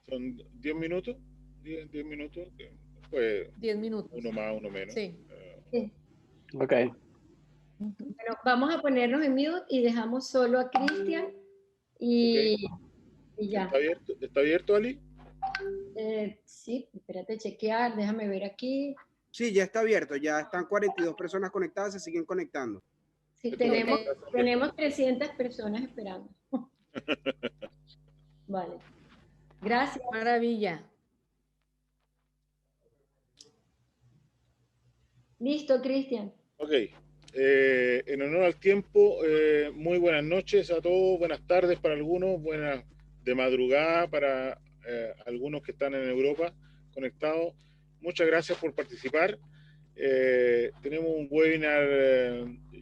Son 10 minutos, 10 minutos, pues 10 minutos. uno más, uno menos. Sí. Sí. Ok. Bueno, vamos a ponernos en mute y dejamos solo a Cristian y ya. ¿Está abierto, Ali? Sí, espérate chequear, déjame ver aquí. Sí, ya está abierto, ya están 42 personas conectadas, se siguen conectando. Sí, tenemos 300 personas esperando. Vale. Gracias. Maravilla. Listo, Cristian. Ok. En honor al tiempo, muy buenas noches a todos, buenas tardes para algunos, buenas de madrugada para algunos que están en Europa conectados. Muchas gracias por participar. Tenemos un webinar,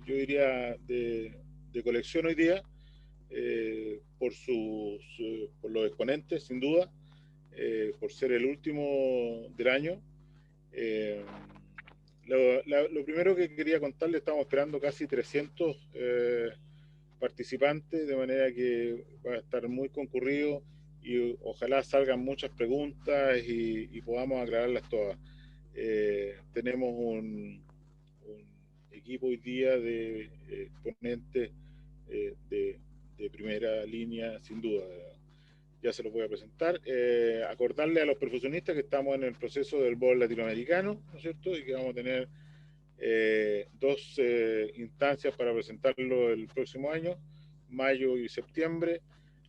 yo diría, de colección hoy día, por los exponentes, sin duda, por ser el último del año. Lo primero que quería contarles, estamos esperando casi 300 participantes, de manera que va a estar muy concurrido y ojalá salgan muchas preguntas y podamos aclararlas todas. Tenemos un equipo hoy día de exponentes de primera línea, sin duda. Ya se los voy a presentar. Acordarle a los perfusionistas que estamos en el proceso del BOL latinoamericano, ¿no es cierto? Y que vamos a tener dos instancias para presentarlo el próximo año, mayo y septiembre.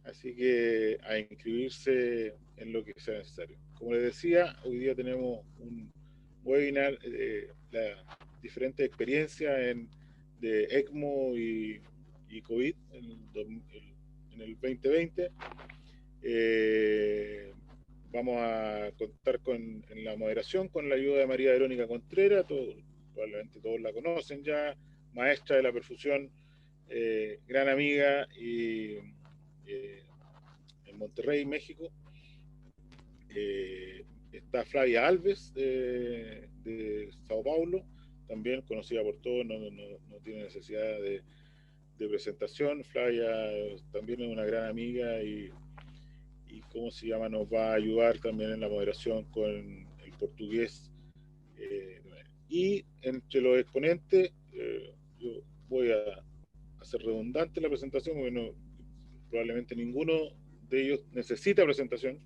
Así que a inscribirse en lo que sea necesario. Como les decía, hoy día tenemos un webinar de las diferentes experiencias de ECMO y COVID en el 2020. Vamos a contar en la moderación con la ayuda de María Verónica Contreras, probablemente todos la conocen ya, maestra de la perfusión, gran amiga en Monterrey, México. Está Flavia Alves de Sao Paulo, también conocida por todos, no tiene necesidad de presentación. Flavia también es una gran amiga y ¿cómo se llama? Nos va a ayudar también en la moderación con el portugués. Y entre los exponentes, yo voy a hacer redundante la presentación, porque probablemente ninguno de ellos necesita presentación,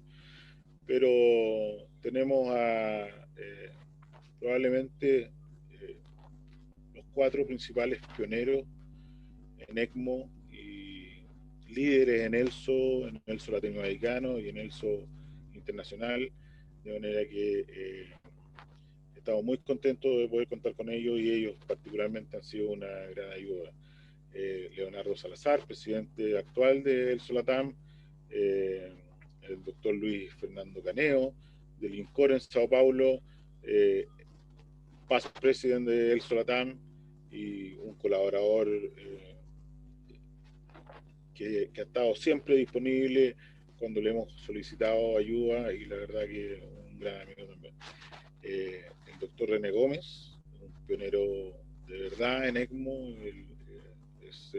pero tenemos a probablemente los 4 principales pioneros en ECMO y líderes en ELSO latinoamericano y en ELSO internacional, de manera que estamos muy contentos de poder contar con ellos y ellos particularmente han sido una gran ayuda. Leonardo Salazar, presidente actual de ELSO Latam, el doctor Luis Fernando Caneo, del INCOR en Sao Paulo, past president de ELSO Latam y un colaborador que ha estado siempre disponible cuando le hemos solicitado ayuda y la verdad que un gran amigo también. El doctor René Gómez, un pionero de verdad en ECMO, es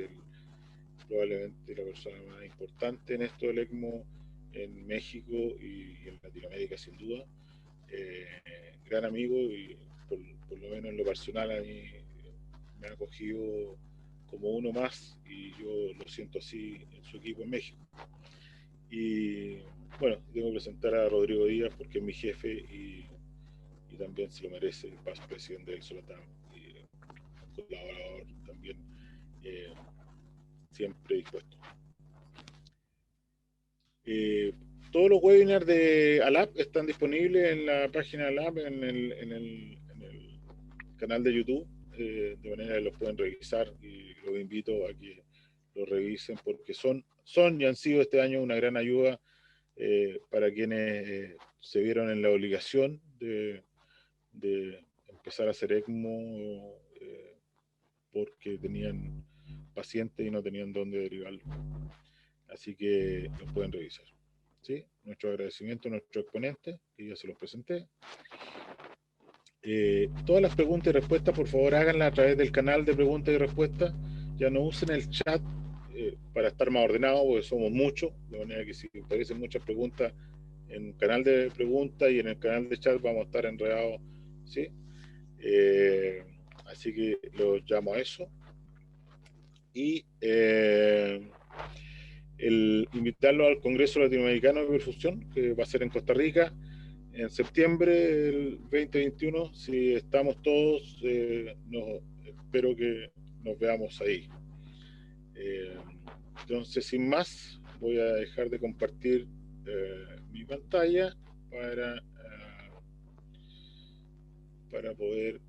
probablemente la persona más importante en esto del ECMO en México y en Latinoamérica sin duda. Gran amigo y por lo menos en lo personal a mí me ha acogido como uno más y yo lo siento así en su equipo en México. Y bueno, tengo que presentar a Rodrigo Díaz porque es mi jefe y también se lo merece, el past presidente del ELSO Latam y un colaborador también siempre dispuesto. Todos los webinars de ALAP están disponibles en la página de ALAP, en el canal de YouTube, de manera que los pueden revisar y los invito a que los revisen porque son y han sido este año una gran ayuda para quienes se vieron en la obligación de empezar a hacer ECMO porque tenían pacientes y no tenían dónde derivarlo. Así que los pueden revisar. ¿Sí? Nuestro agradecimiento a nuestros exponentes, que ya se los presenté. Todas las preguntas y respuestas, por favor, háganlas a través del canal de preguntas y respuestas. Ya no usen el chat para estar más ordenados, porque somos muchos, de manera que si aparecen muchas preguntas el canal de preguntas y en el canal de chat vamos a estar enredados, ¿sí? Así que los llamo a eso. Y invitarlos al Congreso Latinoamericano de Perfusión, que va a ser en Costa Rica en septiembre del 2021. Si estamos todos, espero que nos veamos ahí. Entonces, sin más, voy a dejar de compartir mi pantalla para poder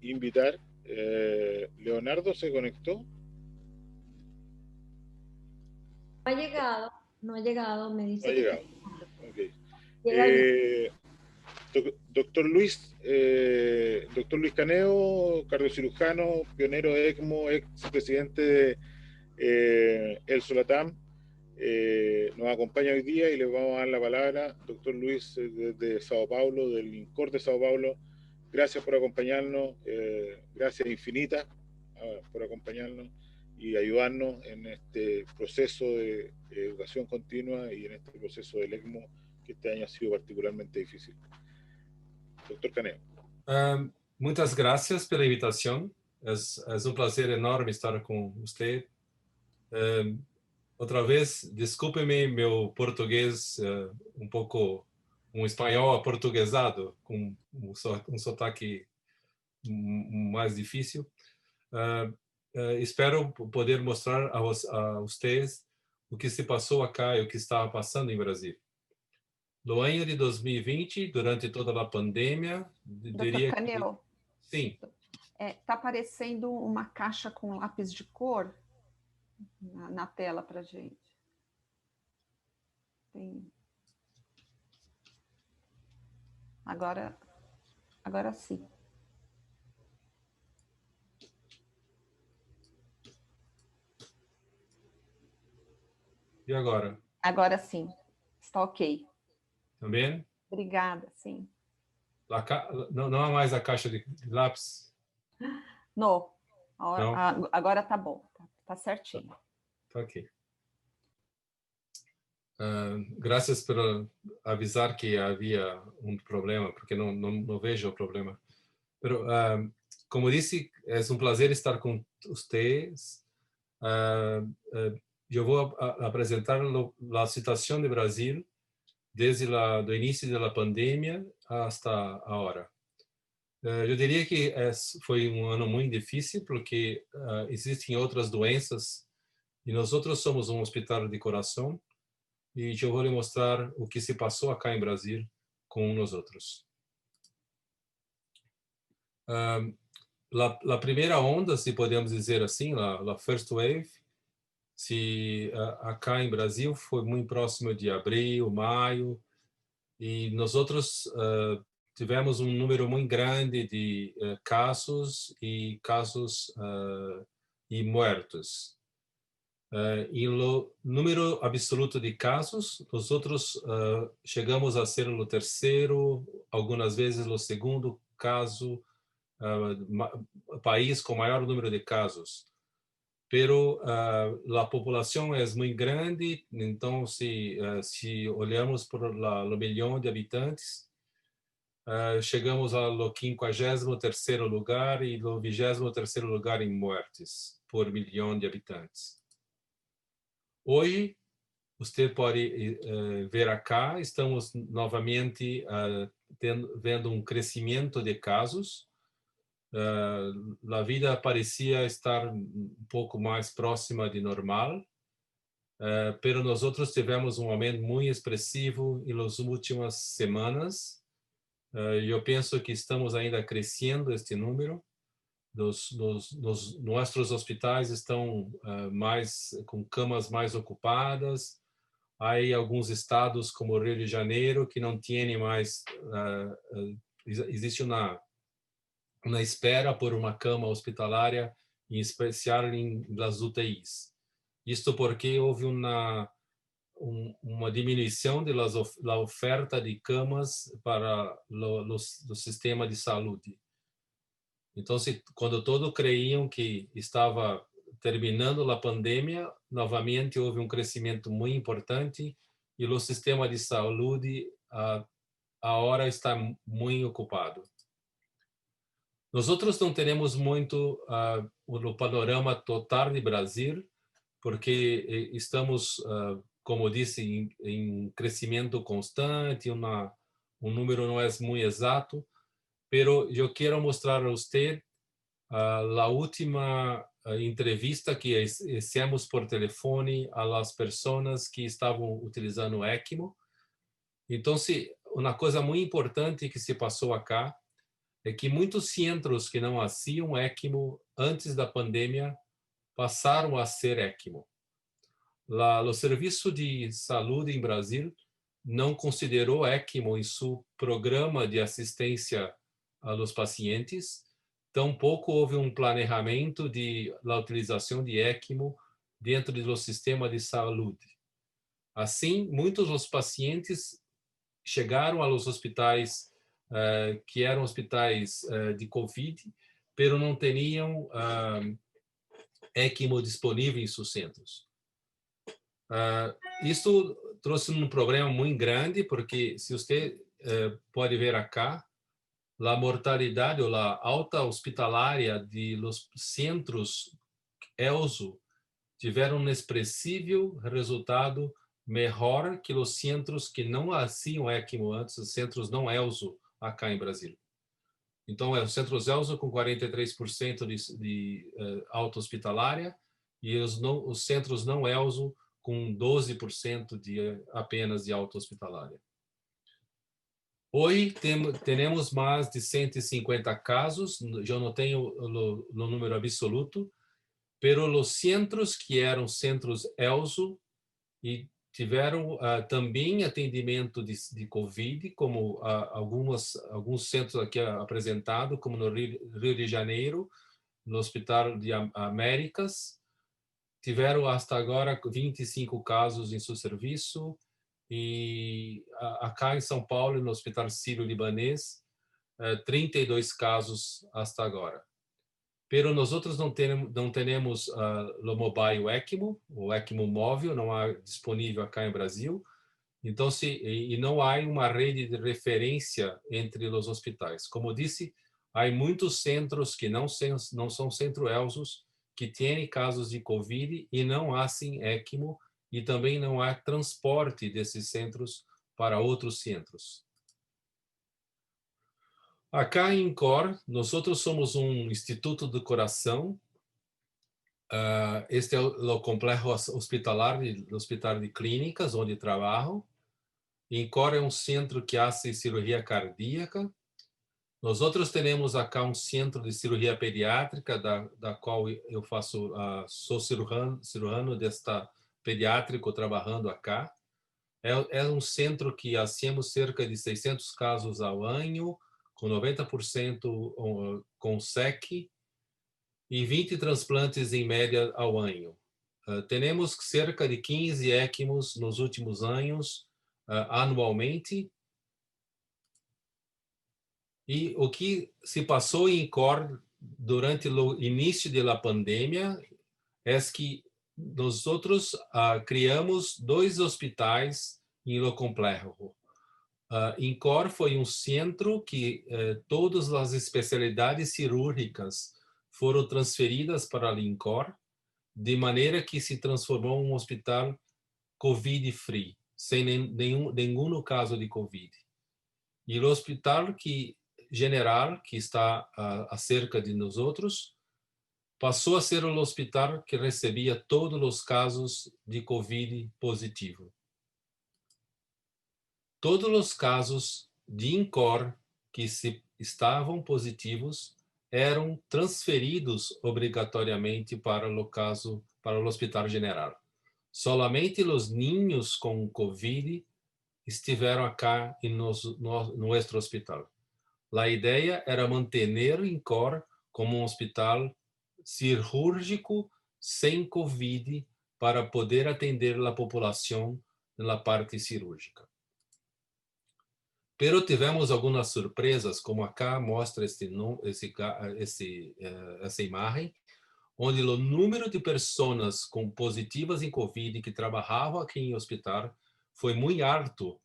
invitar. Leonardo se conectó. No ha llegado, me dice. No ha llegado. Okay. Llega Doctor Luis Caneo, cardiocirujano, pionero de ECMO, ex presidente de El Solatam, nos acompaña hoy día y le vamos a dar la palabra. Doctor Luis, desde Sao Paulo, del INCOR de Sao Paulo, gracias por acompañarnos, gracias infinitas por acompañarnos y ayudarnos en este proceso de educación continua y en este proceso del ECMO, que este año ha sido particularmente difícil. Doctor Caneo. Muchas gracias por la invitación. Es un placer enorme estar con usted. Otra vez, discúlpeme mi portugués un poco, un español aportuguesado, con un sotaque más difícil. Espero poder mostrar a ustedes o que se passou acá e o que estava passando em Brasil. No ano de 2020, durante toda a pandemia, diria Caneo, que... Sim. Tá aparecendo uma caixa com lápis de cor na tela para gente. Agora sim. E agora? Agora sim. Está ok. Também? Obrigada, sim. Não há mais a caixa de lápis? Não. Agora tá bom. Tá certinho. Tá ok. Graças por avisar que havia um problema, porque não vejo o problema. Pero, como disse, é um prazer estar com vocês. Eu vou apresentar a situação do Brasil desde o início da pandemia hasta agora. Eu diria que foi um ano muito difícil porque existem outras doenças e nós somos um hospital de coração e eu vou lhe mostrar o que se passou acá em Brasil com nós outros. A primeira onda, se podemos dizer assim, a first wave, acá em Brasil foi muito próximo de abril, maio, e nós tivemos um número muito grande de casos e mortos. E o número absoluto de casos, nós chegamos a ser o terceiro, algumas vezes o segundo país com maior número de casos. Pero a população é muito grande, então se olhamos por o milhão de habitantes, chegamos ao 53º lugar e ao 23º lugar em mortes por milhão de habitantes. Hoje, você pode ver acá, estamos novamente vendo um crescimento de casos. A vida parecia estar um pouco mais próxima de normal, pero nós tivemos um aumento muito expressivo nas últimas semanas. Eu penso que estamos ainda crescendo este número. Nossos hospitais estão com camas mais ocupadas. Há alguns estados, como o Rio de Janeiro, que não têm mais... existe uma espera por uma cama hospitalária, em especial nas UTIs. Isto porque houve uma diminuição da oferta de camas para o sistema de saúde. Então, quando todos creiam que estava terminando a pandemia, novamente houve crescimento muito importante e o sistema de saúde agora está muito ocupado. Nós não temos muito o panorama total de Brasil, porque estamos, como disse, em crescimento constante, número não é muito exato, pero eu quero mostrar a você a última entrevista que fizemos por telefone a las pessoas que estavam utilizando ECMO. Então, uma coisa muito importante que se passou acá é que muitos centros que não faziam ECMO antes da pandemia passaram a ser ECMO. O Serviço de Saúde em Brasil não considerou ECMO em seu programa de assistência aos pacientes, tampouco houve planejamento da utilização de ECMO dentro do sistema de saúde. Assim, muitos dos pacientes chegaram aos hospitais que eram hospitais de Covid, pero não tinham ECMO disponível em seus centros. Isso trouxe problema muito grande, porque se você pode ver acá, a mortalidade ou a alta hospitalária de los centros ELSO tiveram expressivo resultado melhor que os centros que não faziam ECMO antes, os centros não ELSO acá em Brasil. Então, os centros ELSO com 43% de alta hospitalária e os centros não ELSO com 12% apenas de alta hospitalária. Hoje temos mais de 150 casos, eu não tenho o número absoluto, pero os centros que eram centros ELSO e tiveram também atendimento de Covid, como alguns centros aqui apresentados, como no Rio de Janeiro, no Hospital de Américas, tiveram hasta agora 25 casos em seu serviço, e acá em São Paulo, no Hospital Sírio-Libanês, 32 casos hasta agora. Pero nós não temos o mobile ECMO, o ECMO móvel, não há disponível acá em Brasil. Então, e não há uma rede de referência entre os hospitais. Como disse, há muitos centros que não são centro ELSOs, que têm casos de Covid e não fazem ECMO, e também não há transporte desses centros para outros centros. Acá em INCOR, nós somos instituto do coração. Este é o complexo hospitalar do Hospital de Clínicas, onde trabalho. INCOR é centro que faz cirurgia cardíaca. Nós temos acá centro de cirurgia pediátrica, da qual eu sou cirurgião desta pediátrico trabalhando acá. É centro que hacemos cerca de 600 casos ao ano, com 90% com SEC e 20 transplantes em média ao ano. Temos cerca de 15 ECMOs nos últimos anos, anualmente. E o que se passou em INCOR durante o início da pandemia é que nós criamos 2 hospitais em lo complexo. INCOR foi centro que todas as especialidades cirúrgicas foram transferidas para o INCOR, de maneira que se transformou em hospital COVID-free, sem nenhum caso de COVID. E o hospital general, que está a cerca de nós passou a ser o hospital que recebia todos os casos de COVID positivo. Todos os casos de INCOR que estavam positivos eram transferidos obrigatoriamente para o Hospital General. Solamente os ninhos com COVID estiveram acá em nosso hospital. A ideia era manter o INCOR como hospital cirúrgico sem COVID para poder atender a população na parte cirúrgica. Pero tivemos algumas surpresas, como acá mostra essa imagem, onde o número de pessoas com positivas em Covid que trabalhavam aqui em hospital foi muito alto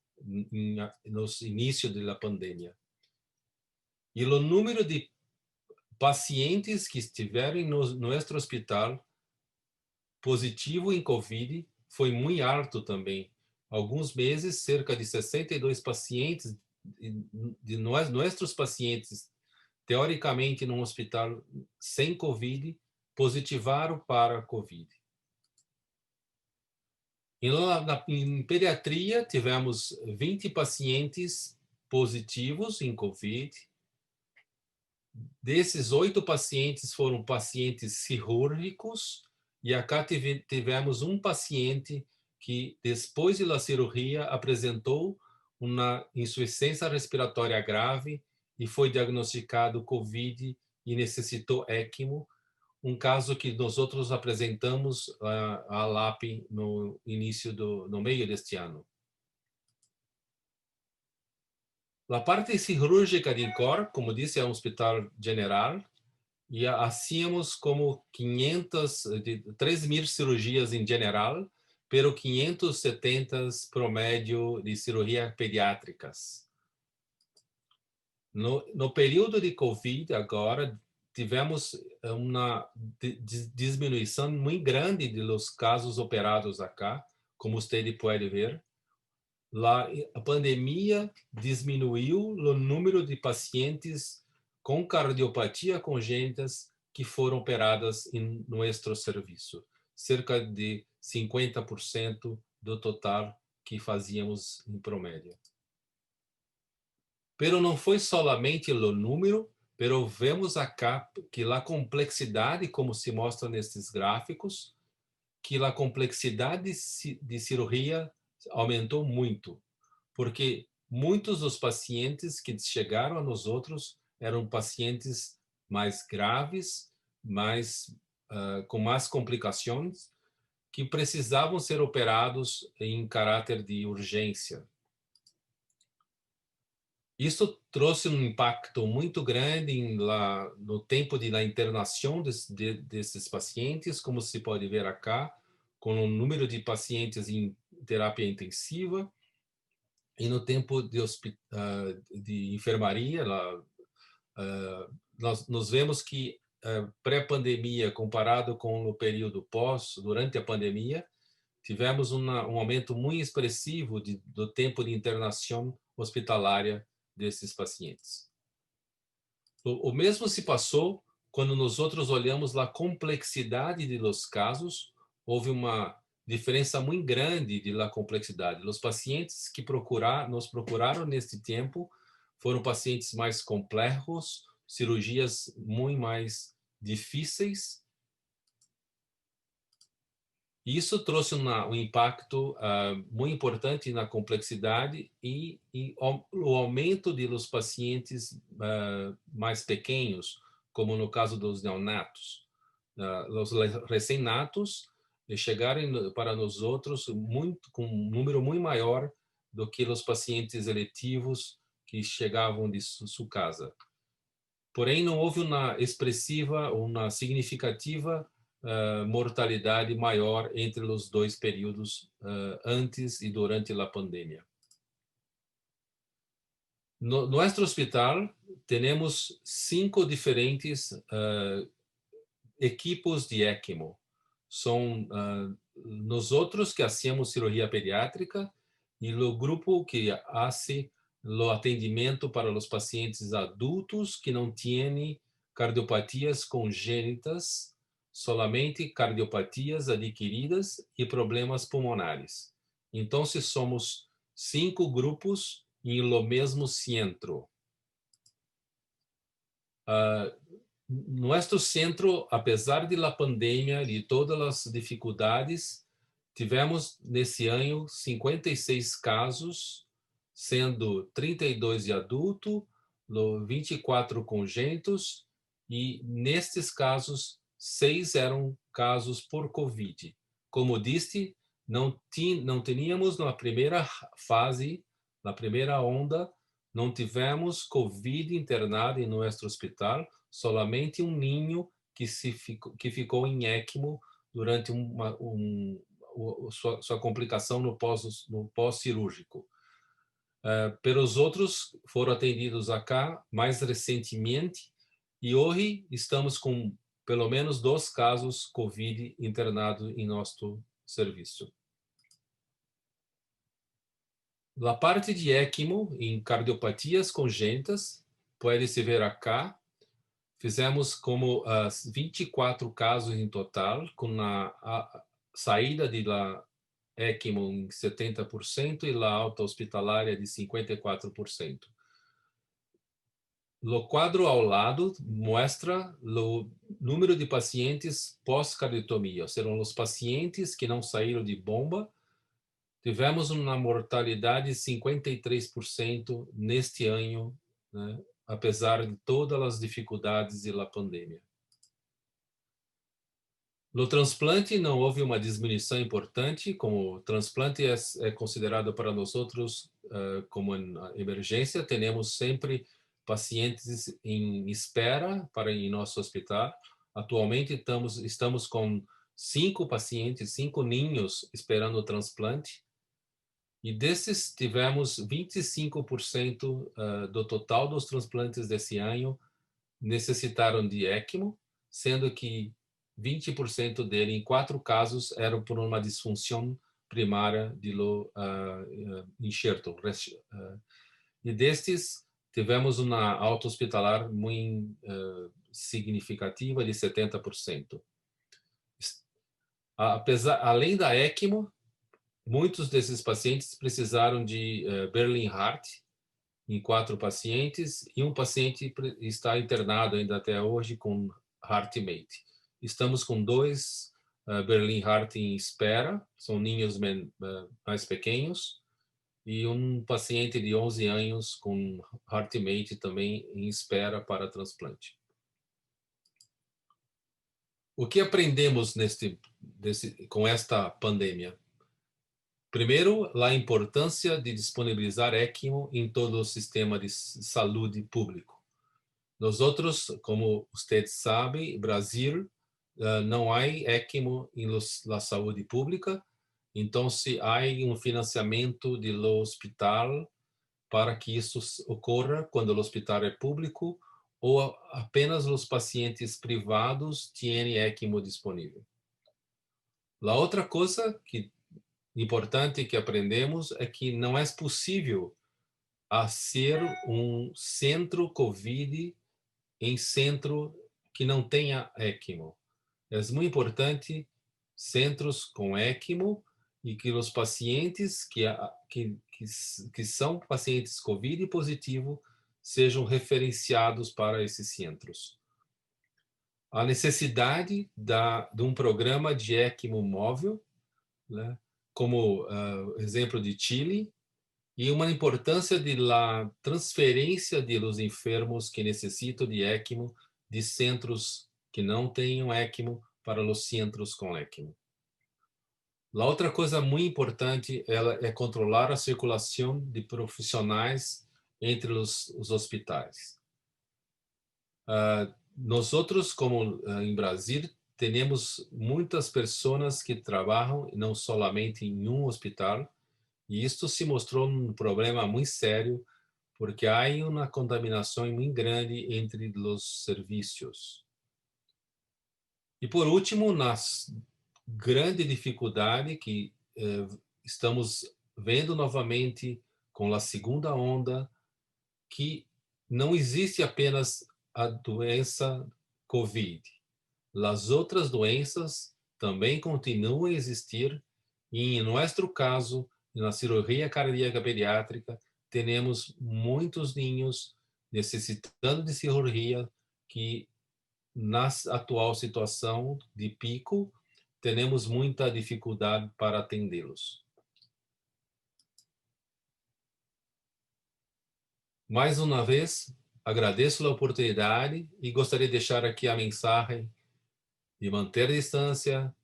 nos inícios da pandemia. E o número de pacientes que estiveram no nosso hospital positivo em Covid foi muito alto também. Alguns meses, cerca de 62 pacientes de nossos pacientes, teoricamente, num hospital sem Covid, positivaram para Covid. Em pediatria, tivemos 20 pacientes positivos em Covid. Desses 8 pacientes foram pacientes cirúrgicos, e acá tivemos um paciente que, depois da cirurgia, apresentou uma insuficiência respiratória grave e foi diagnosticado COVID e necessitou ECMO, um caso que nós outros apresentamos à LAP no meio deste ano. A parte cirúrgica de INCOR, como disse, é um hospital general, e hacíamos como 3.000 cirurgias em geral, pero 570 promédio de cirurgia pediátricas. No período de Covid, agora, tivemos uma diminuição muito grande dos casos operados acá, como você pode ver. A pandemia diminuiu o número de pacientes com cardiopatia congênitas que foram operadas em nosso serviço, cerca de 50% do total que fazíamos em promédio. Pero não foi somente o número, pero vemos acá que a complexidade, como se mostra nesses gráficos, que a complexidade de cirurgia aumentou muito, porque muitos dos pacientes que chegaram a nós outros eram pacientes mais graves, com mais complicações, que precisavam ser operados em caráter de urgência. Isso trouxe um impacto muito grande no tempo da internação desses pacientes, como se pode ver acá, com o número de pacientes em terapia intensiva, e no tempo de enfermaria. Nós vemos que pré-pandemia, comparado com o período durante a pandemia, tivemos um aumento muito expressivo do tempo de internação hospitalária desses pacientes. O mesmo se passou quando nós outros olhamos a complexidade dos casos. Houve uma diferença muito grande da complexidade. Os pacientes que nos procuraram neste tempo foram pacientes mais complexos, cirurgias muito mais difíceis. Isso trouxe um impacto muito importante na complexidade e o aumento dos pacientes mais pequenos, como no caso dos neonatos. Os recém-natos chegaram para nós outros com um número muito maior do que os pacientes eletivos que chegavam de sua casa. Porém, não houve uma significativa mortalidade maior entre os dois períodos, antes e durante a pandemia. No nosso hospital, temos 5 diferentes equipos de ECMO. São nós outros que hacemos cirurgia pediátrica e o grupo que hace o atendimento para os pacientes adultos que não têm cardiopatias congênitas, solamente cardiopatias adquiridas e problemas pulmonares. Então, somos 5 grupos em lo mesmo centro. Nosso centro, apesar de la pandemia e de todas as dificuldades, tivemos nesse ano 56 casos, sendo 32 de adulto, 24 congênitos, e nestes casos 6 eram casos por Covid. Como disse, não tínhamos na primeira fase, na primeira onda, não tivemos Covid internado em nosso hospital, solamente um ninho que ficou em ECMO durante sua complicação no pós-cirúrgico. Pero os outros foram atendidos acá mais recentemente e hoje estamos com pelo menos 2 casos COVID internados em nosso serviço. Na parte de ECMO, em cardiopatias congênitas, pode-se ver acá, fizemos como 24 casos em total, com a saída de la ECMO em 70% e la alta hospitalária de 54%. O quadro ao lado mostra o número de pacientes pós-cardiotomia, serão os pacientes que não saíram de bomba. Tivemos uma mortalidade de 53% neste ano, né, apesar de todas as dificuldades da pandemia. No transplante não houve uma diminuição importante, como o transplante é considerado para nós outros como emergência, temos sempre pacientes em espera em nosso hospital. Atualmente estamos com 5 pacientes, 5 ninhos esperando o transplante. E desses tivemos 25% do total dos transplantes desse ano necessitaram de ECMO, sendo que 20% dele, em 4 casos, eram por uma disfunção primária do enxerto. E destes, tivemos uma alta hospitalar muito significativa de 70%. Além da ECMO, muitos desses pacientes precisaram de Berlin Heart, em 4 pacientes, e um paciente está internado ainda até hoje com HeartMate. Estamos com 2 Berlin Heart em espera, são ninhos mais pequenos, e um paciente de 11 anos com HeartMate também em espera para transplante. O que aprendemos com esta pandemia? Primeiro, a importância de disponibilizar ECMO em todo o sistema de saúde público. Nós outros, como vocês sabem, Brasil não há ECMO na saúde pública, então se há um financiamento do hospital para que isso ocorra quando o hospital é público ou apenas os pacientes privados têm ECMO disponível. A outra coisa importante que aprendemos é que não é possível ser um centro COVID em centro que não tenha ECMO. É muito importante centros com ECMO e que os pacientes que são pacientes COVID positivo sejam referenciados para esses centros. A necessidade de um programa de ECMO móvel, né, como exemplo de Chile, e uma importância da transferência de los enfermos que necessitam de ECMO de centros que não tenham ECMO para os centros com ECMO. A outra coisa muito importante é controlar a circulação de profissionais entre os hospitais. Nós outros, como em Brasil, temos muitas pessoas que trabalham não somente em um hospital, e isto se mostrou um problema muito sério, porque há uma contaminação muito grande entre os serviços. E por último, na grande dificuldade que estamos vendo novamente com a segunda onda, que não existe apenas a doença COVID. As outras doenças também continuam a existir e, em nosso caso, na cirurgia cardíaca pediátrica, temos muitos ninhos necessitando de cirurgia que, na atual situação de pico, temos muita dificuldade para atendê-los. Mais uma vez, agradeço a oportunidade e gostaria de deixar aqui a mensagem de manter a distância,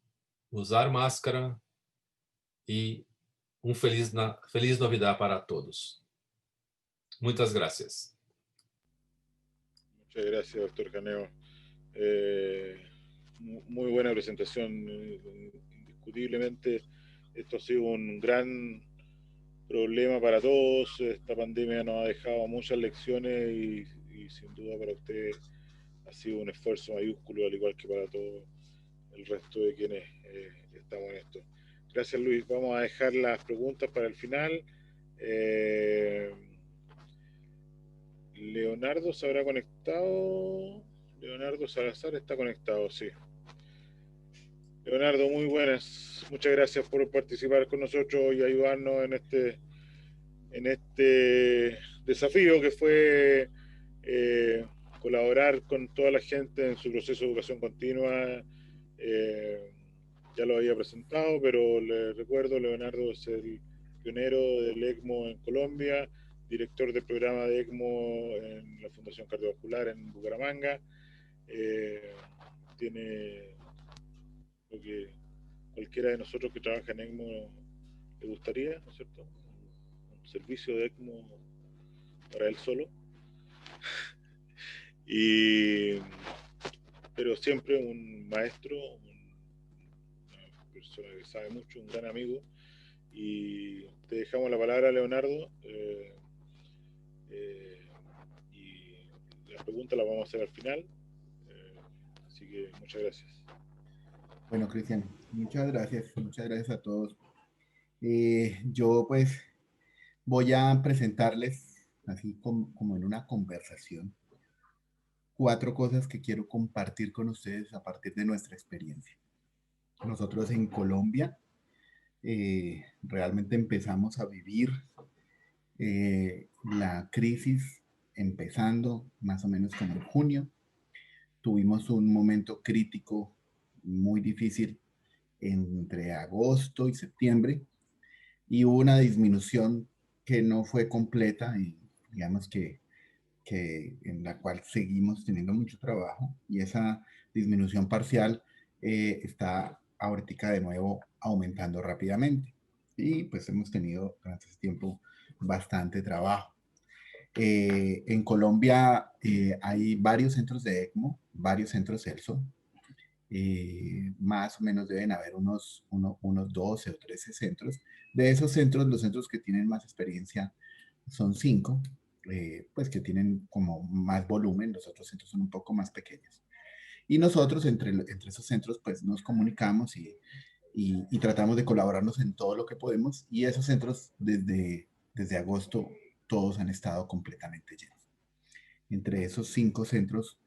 usar máscara e feliz novidade para todos. Muchas gracias. Muchas gracias, doctor Caneo. Muy buena presentación. Indiscutiblemente, esto ha sido un gran problema para todos. Esta pandemia nos ha dejado muchas lecciones y sin duda para ustedes ha sido un esfuerzo mayúsculo, al igual que para todo el resto de quienes estamos en esto. Gracias, Luis. Vamos a dejar las preguntas para el final. Leonardo se habrá conectado. Leonardo Salazar está conectado, sí. Leonardo, muy buenas. Muchas gracias por participar con nosotros y ayudarnos en este desafío que fue colaborar con toda la gente en su proceso de educación continua. Ya lo había presentado, pero le recuerdo, Leonardo es el pionero del ECMO en Colombia, director del programa de ECMO en la Fundación Cardiovascular en Bucaramanga. Tiene lo que cualquiera de nosotros que trabaja en ECMO le gustaría, ¿no es cierto? Un servicio de ECMO para él solo. Pero siempre un maestro, una persona que sabe mucho, un gran amigo. Y te dejamos la palabra, Leonardo. Y las preguntas las vamos a hacer al final. Así que muchas gracias. Bueno, Cristian, muchas gracias a todos. Yo pues voy a presentarles, así como en una conversación, 4 cosas que quiero compartir con ustedes a partir de nuestra experiencia. Nosotros en Colombia realmente empezamos a vivir la crisis empezando más o menos como en junio. Tuvimos un momento crítico muy difícil entre agosto y septiembre y hubo una disminución que no fue completa y digamos que en la cual seguimos teniendo mucho trabajo, y esa disminución parcial está ahorita de nuevo aumentando rápidamente y pues hemos tenido durante ese tiempo bastante trabajo. En Colombia hay varios centros de ECMO, varios centros CELSO. Más o menos deben haber unos 12 o 13 centros. De esos centros, los centros que tienen más experiencia son 5, pues que tienen como más volumen. Los otros centros son un poco más pequeños. Y nosotros entre esos centros pues nos comunicamos y tratamos de colaborarnos en todo lo que podemos. Y esos centros desde agosto todos han estado completamente llenos. Entre esos 5 centros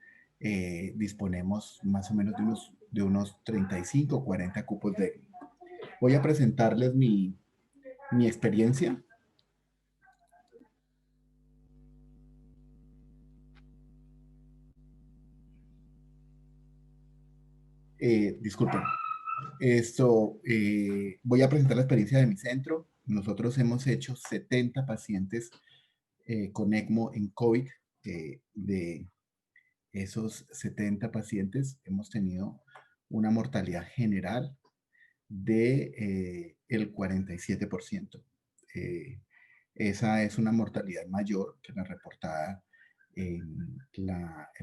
disponemos más o menos de unos 35 o 40 cupos de ECMO. Voy a presentarles mi experiencia. Disculpen. Voy a presentar la experiencia de mi centro. Nosotros hemos hecho 70 pacientes con ECMO en COVID. De esos 70 pacientes hemos tenido una mortalidad general de el 47%. Esa es una mortalidad mayor que la reportada en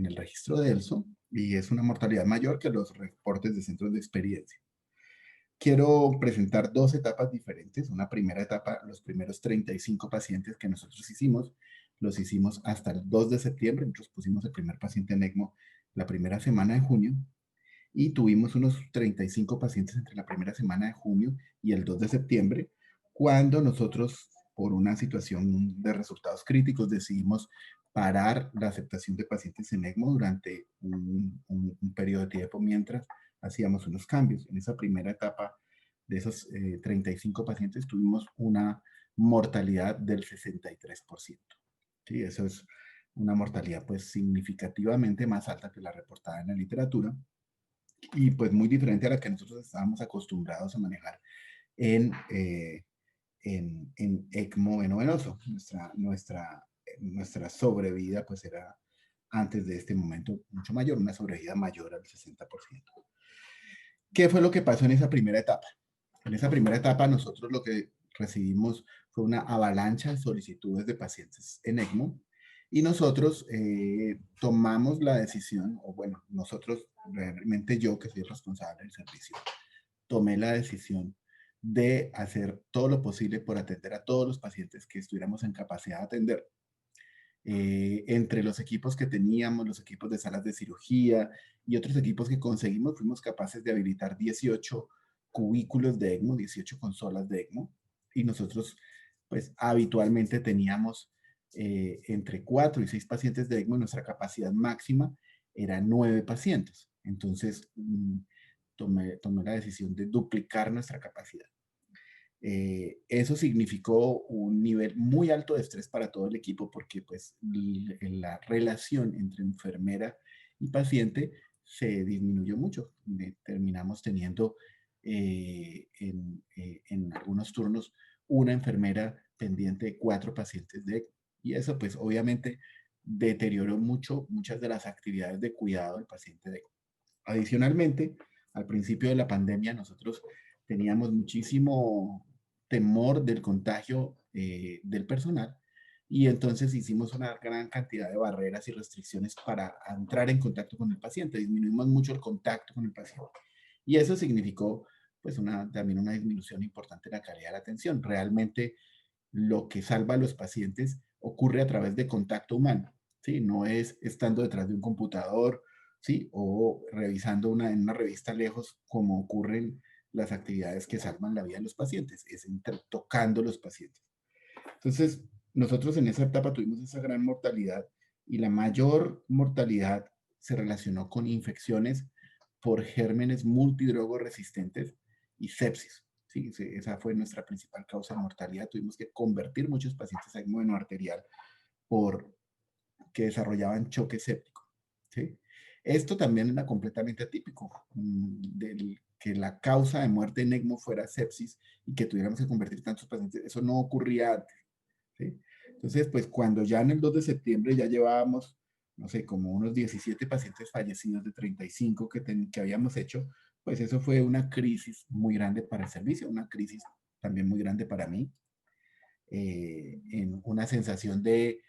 el registro de ELSO, y es una mortalidad mayor que los reportes de centros de experiencia. Quiero presentar 2 etapas diferentes. Una primera etapa, los primeros 35 pacientes que nosotros hicimos, los hicimos hasta el 2 de septiembre. Nosotros pusimos el primer paciente en ECMO la primera semana de junio y tuvimos unos 35 pacientes entre la primera semana de junio y el 2 de septiembre, cuando nosotros, por una situación de resultados críticos, decidimos parar la aceptación de pacientes en ECMO durante un periodo de tiempo mientras hacíamos unos cambios. En esa primera etapa de esos 35 pacientes tuvimos una mortalidad del 63%. ¿Sí? Eso es una mortalidad pues significativamente más alta que la reportada en la literatura y pues muy diferente a la que nosotros estábamos acostumbrados a manejar en ECMO venovenoso. Nuestra sobrevida pues era antes de este momento mucho mayor, una sobrevida mayor al 60%. ¿Qué fue lo que pasó en esa primera etapa? En esa primera etapa nosotros lo que recibimos fue una avalancha de solicitudes de pacientes en ECMO Y nosotros tomamos la decisión, o bueno, nosotros, realmente yo que soy el responsable del servicio, tomé la decisión de hacer todo lo posible por atender a todos los pacientes que estuviéramos en capacidad de atender. Entre los equipos que teníamos, los equipos de salas de cirugía y otros equipos que conseguimos, fuimos capaces de habilitar 18 cubículos de ECMO, 18 consolas de ECMO, y nosotros pues habitualmente teníamos entre 4 y 6 pacientes de ECMO, y nuestra capacidad máxima era 9 pacientes. Entonces tomé la decisión de duplicar nuestra capacidad. Eso significó un nivel muy alto de estrés para todo el equipo porque pues la relación entre enfermera y paciente se disminuyó mucho. Terminamos teniendo en algunos turnos una enfermera pendiente de 4 pacientes de ECMO. Y eso pues obviamente deterioró mucho muchas de las actividades de cuidado del paciente de ECMO. Adicionalmente, al principio de la pandemia nosotros teníamos muchísimo temor del contagio del personal y entonces hicimos una gran cantidad de barreras y restricciones para entrar en contacto con el paciente. Disminuimos mucho el contacto con el paciente y eso significó pues también una disminución importante en la calidad de la atención. Realmente lo que salva a los pacientes ocurre a través de contacto humano, ¿sí? No es estando detrás de un computador, ¿sí? O revisando en una revista lejos como ocurren las actividades que salvan la vida de los pacientes, es tocando los pacientes. Entonces, nosotros en esa etapa tuvimos esa gran mortalidad y la mayor mortalidad se relacionó con infecciones por gérmenes multidrogoresistentes y sepsis. Sí, esa fue nuestra principal causa de mortalidad. Tuvimos que convertir muchos pacientes a ECMO arterial porque desarrollaban choque séptico. ¿Sí? Esto también era completamente atípico, que la causa de muerte en ECMO fuera sepsis y que tuviéramos que convertir tantos pacientes. Eso no ocurría antes. ¿Sí? Entonces, pues cuando ya en el 2 de septiembre ya llevábamos, no sé, como unos 17 pacientes fallecidos de 35 que habíamos hecho, pues eso fue una crisis muy grande para el servicio, una crisis también muy grande para mí, en una sensación de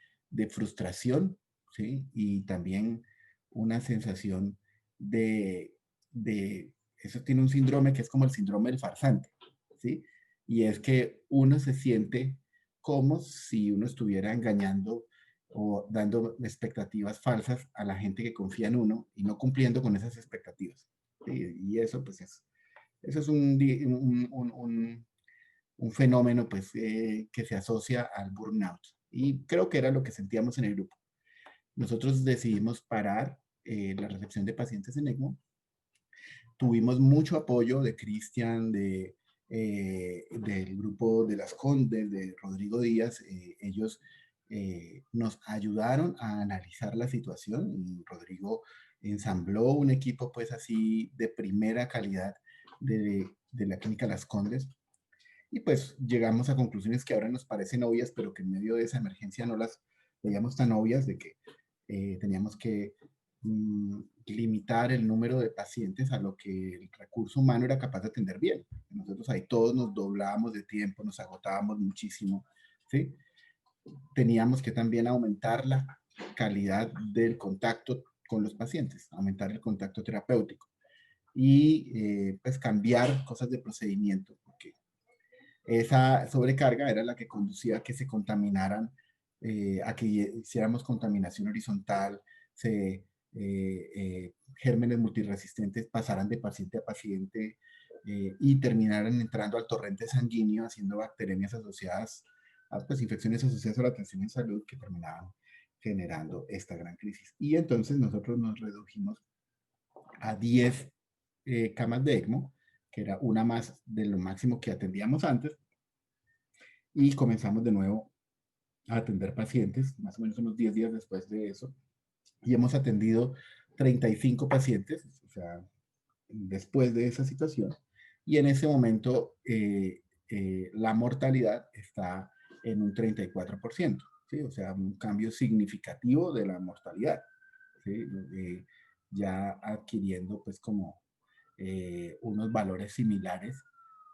frustración, ¿sí? Y también una sensación eso tiene un síndrome que es como el síndrome del farsante, ¿sí? Y es que uno se siente como si uno estuviera engañando o dando expectativas falsas a la gente que confía en uno y no cumpliendo con esas expectativas. ¿Sí? Y eso, pues, eso es un fenómeno, pues, que se asocia al burnout. Y creo que era lo que sentíamos en el grupo. Nosotros decidimos parar la recepción de pacientes en ECMO. Tuvimos mucho apoyo de Cristian, del grupo de las Condes, de Rodrigo Díaz. Ellos nos ayudaron a analizar la situación y Rodrigo ensambló un equipo pues así de primera calidad de la clínica Las Condes y pues llegamos a conclusiones que ahora nos parecen obvias, pero que en medio de esa emergencia no las veíamos tan obvias, de que teníamos que limitar el número de pacientes a lo que el recurso humano era capaz de atender bien. Nosotros ahí todos nos doblábamos de tiempo, nos agotábamos muchísimo, ¿sí? Teníamos que también aumentar la calidad del contacto con los pacientes, aumentar el contacto terapéutico y pues cambiar cosas de procedimiento, porque esa sobrecarga era la que conducía a que se contaminaran, a que hiciéramos contaminación horizontal, gérmenes multiresistentes pasaran de paciente a paciente y terminaran entrando al torrente sanguíneo, haciendo bacteremias asociadas a pues, infecciones asociadas a la atención en salud que terminaban generando esta gran crisis. Y entonces nosotros nos redujimos a 10 camas de ECMO, que era una más de lo máximo que atendíamos antes, y comenzamos de nuevo a atender pacientes, más o menos unos 10 días después de eso, y hemos atendido 35 pacientes, o sea, después de esa situación, y en ese momento la mortalidad está en un 34%, ¿sí? O sea, un cambio significativo de la mortalidad, ¿sí? Ya adquiriendo pues como unos valores similares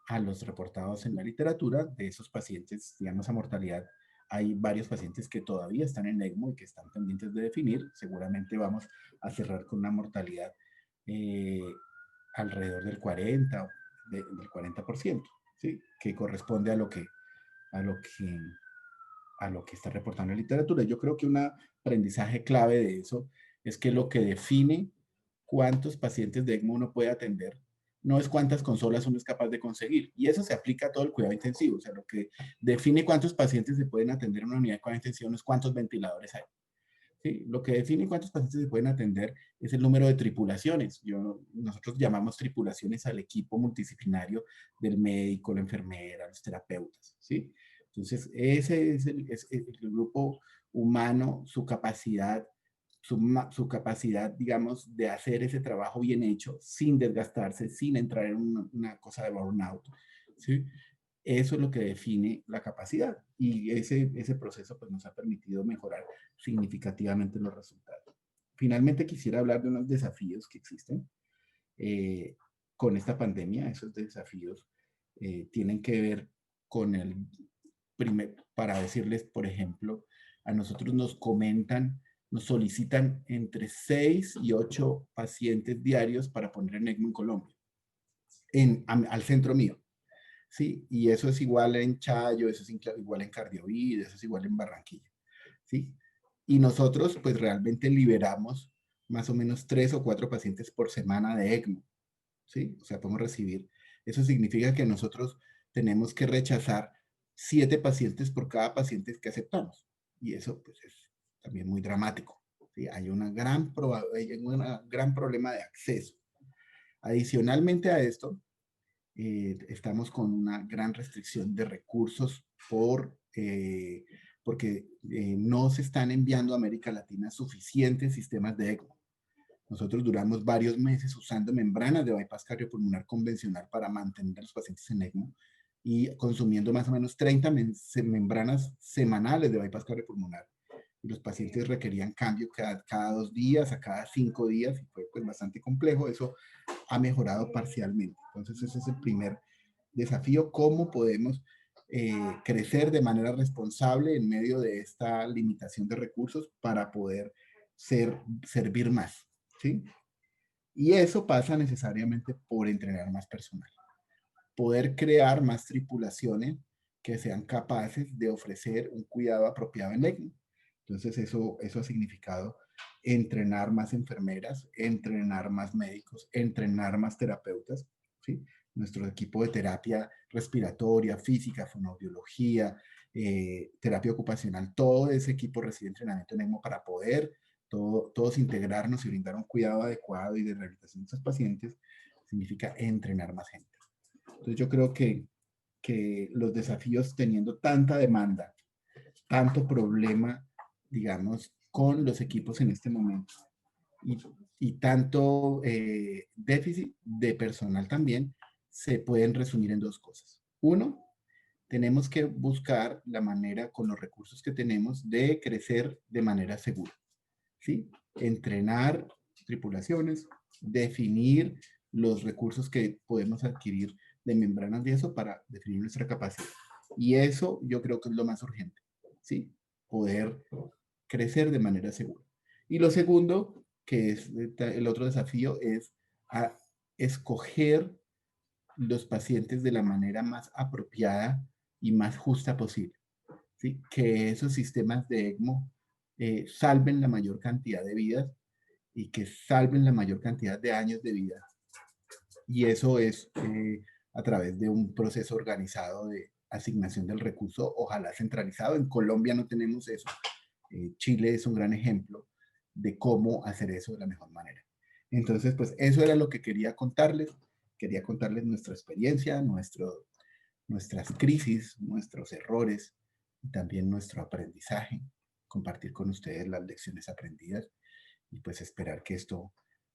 a los reportados en la literatura de esos pacientes, digamos, a mortalidad hay varios pacientes que todavía están en ECMO y que están pendientes de definir. Seguramente vamos a cerrar con una mortalidad alrededor del 40%, del 40%, ¿sí? Que corresponde a lo que está reportando la literatura. Yo creo que un aprendizaje clave de eso es que lo que define cuántos pacientes de ECMO uno puede atender no es cuántas consolas uno es capaz de conseguir. Y eso se aplica a todo el cuidado intensivo. O sea, lo que define cuántos pacientes se pueden atender en una unidad de cuidado intensivo no es cuántos ventiladores hay. ¿Sí? Lo que define cuántos pacientes se pueden atender es el número de tripulaciones. Nosotros llamamos tripulaciones al equipo multidisciplinario del médico, la enfermera, los terapeutas. ¿Sí? Entonces, ese es el grupo humano, su capacidad, digamos, de hacer ese trabajo bien hecho, sin desgastarse, sin entrar en una cosa de burnout. ¿Sí? Eso es lo que define la capacidad y ese proceso pues, nos ha permitido mejorar significativamente los resultados. Finalmente quisiera hablar de unos desafíos que existen con esta pandemia. Esos desafíos tienen que ver con para decirles, por ejemplo, a nosotros nos comentan, nos solicitan entre 6 y 8 pacientes diarios para poner en ECMO en Colombia, al centro mío. ¿Sí? Y eso es igual en Chayo, eso es igual en Cardiovid, eso es igual en Barranquilla, ¿sí? Y nosotros, pues realmente liberamos más o menos 3 o 4 pacientes por semana de ECMO, ¿sí? O sea, podemos recibir. Eso significa que nosotros tenemos que rechazar 7 pacientes por cada paciente que aceptamos. Y eso, pues, es también muy dramático, ¿sí? Hay un gran problema de acceso. Adicionalmente a esto, estamos con una gran restricción de recursos porque no se están enviando a América Latina suficientes sistemas de ECMO. Nosotros duramos varios meses usando membranas de bypass cardiopulmonar convencional para mantener a los pacientes en ECMO y consumiendo más o menos 30 membranas semanales de bypass cardiopulmonar. Y los pacientes requerían cambio cada 2 días, a cada 5 días, y fue pues, bastante complejo. Eso ha mejorado parcialmente. Entonces ese es el primer desafío, cómo podemos crecer de manera responsable en medio de esta limitación de recursos para poder servir más, ¿sí? Y eso pasa necesariamente por entrenar más personal, poder crear más tripulaciones que sean capaces de ofrecer un cuidado apropiado en ECMO. Entonces eso ha significado entrenar más enfermeras, entrenar más médicos, entrenar más terapeutas, ¿sí? Nuestro equipo de terapia respiratoria, física, fonoaudiología, terapia ocupacional, todo ese equipo recibe entrenamiento en ECMO para poder todos integrarnos y brindar un cuidado adecuado y de rehabilitación de estos pacientes. Significa entrenar más gente. Entonces yo creo que los desafíos teniendo tanta demanda, tanto problema, digamos, con los equipos en este momento y tanto déficit de personal también, se pueden resumir en 2 cosas. Uno, tenemos que buscar la manera con los recursos que tenemos de crecer de manera segura, ¿sí? Entrenar tripulaciones, definir los recursos que podemos adquirir de membranas de eso para definir nuestra capacidad. Y eso yo creo que es lo más urgente, ¿sí? Poder crecer de manera segura. Y lo segundo, que es el otro desafío, es a escoger los pacientes de la manera más apropiada y más justa posible, ¿sí? Que esos sistemas de ECMO salven la mayor cantidad de vidas y que salven la mayor cantidad de años de vida. Y eso es a través de un proceso organizado de asignación del recurso, ojalá centralizado. En Colombia no tenemos eso. Chile es un gran ejemplo de cómo hacer eso de la mejor manera. Entonces, pues eso era lo que quería contarles. Quería contarles nuestra experiencia, nuestras crisis, nuestros errores y también nuestro aprendizaje. Compartir con ustedes las lecciones aprendidas y pues esperar que esto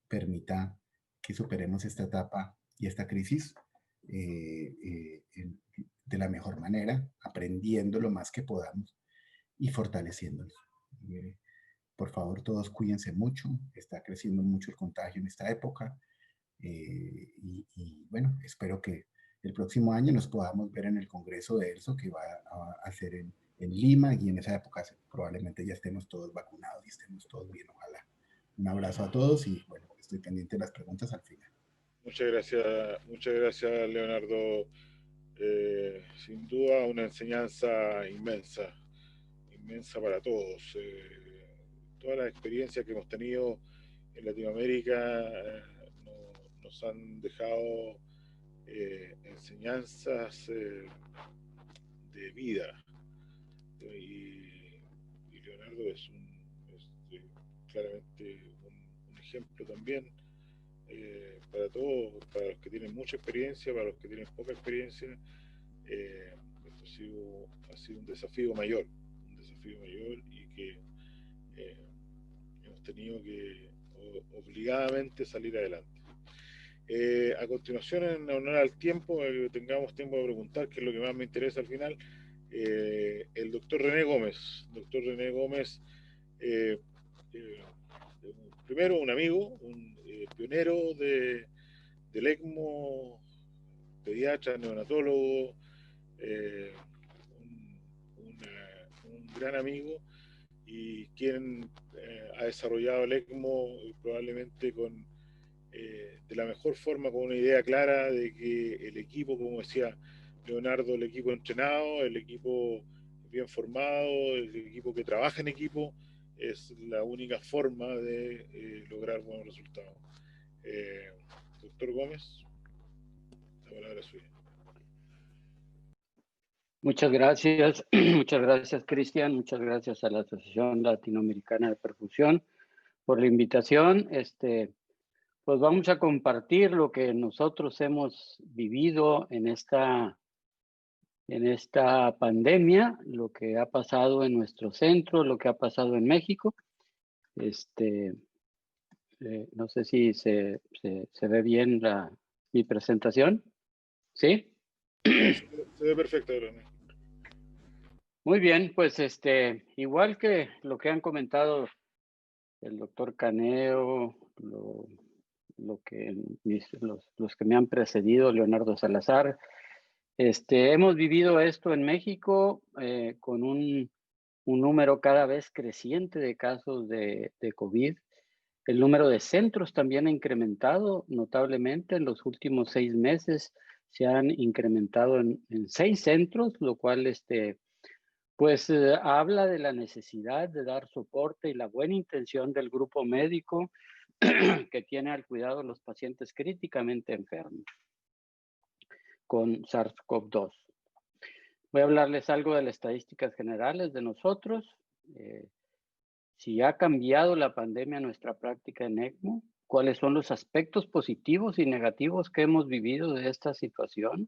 permita que superemos esta etapa y esta crisis de la mejor manera, aprendiendo lo más que podamos y fortaleciéndonos. Por favor, todos cuídense mucho. Está creciendo mucho el contagio en esta época. Y bueno, espero que el próximo año nos podamos ver en el Congreso de ELSO que va a hacer en Lima, y en esa época probablemente ya estemos todos vacunados y estemos todos bien, ojalá. Un abrazo a todos y bueno, estoy pendiente de las preguntas al final. Muchas gracias Leonardo. Sin duda una enseñanza inmensa para todos. Todas las experiencias que hemos tenido en Latinoamérica nos han dejado enseñanzas de vida. Y Leonardo es claramente un ejemplo también para todos, para los que tienen mucha experiencia, para los que tienen poca experiencia. Esto ha sido un desafío mayor y que hemos tenido que obligadamente salir adelante. A continuación, en honor al tiempo, tengamos tiempo de preguntar, que es lo que más me interesa al final, el doctor René Gómez. Doctor René Gómez, primero un amigo, un pionero del ECMO, pediatra, neonatólogo, un gran amigo, y quien ha desarrollado el ECMO probablemente de la mejor forma, con una idea clara de que el equipo, como decía Leonardo, el equipo entrenado, el equipo bien formado, el equipo que trabaja en equipo, es la única forma de lograr buenos resultados. Doctor Gómez, la palabra es suya. Muchas gracias Cristian, muchas gracias a la Asociación Latinoamericana de Perfusión por la invitación. Pues vamos a compartir lo que nosotros hemos vivido en esta pandemia, lo que ha pasado en nuestro centro, lo que ha pasado en México. No sé si se ve bien mi presentación. ¿Sí? Se ve perfecto, René. Muy bien, pues igual que lo que han comentado el doctor Caneo, los que me han precedido, Leonardo Salazar, hemos vivido esto en México con un número cada vez creciente de casos de COVID. El número de centros también ha incrementado notablemente. En los últimos 6 meses se han incrementado en 6 centros, lo cual pues habla de la necesidad de dar soporte y la buena intención del grupo médico que tiene al cuidado de los pacientes críticamente enfermos con SARS-CoV-2. Voy a hablarles algo de las estadísticas generales de nosotros. Si ha cambiado la pandemia nuestra práctica en ECMO, cuáles son los aspectos positivos y negativos que hemos vivido de esta situación,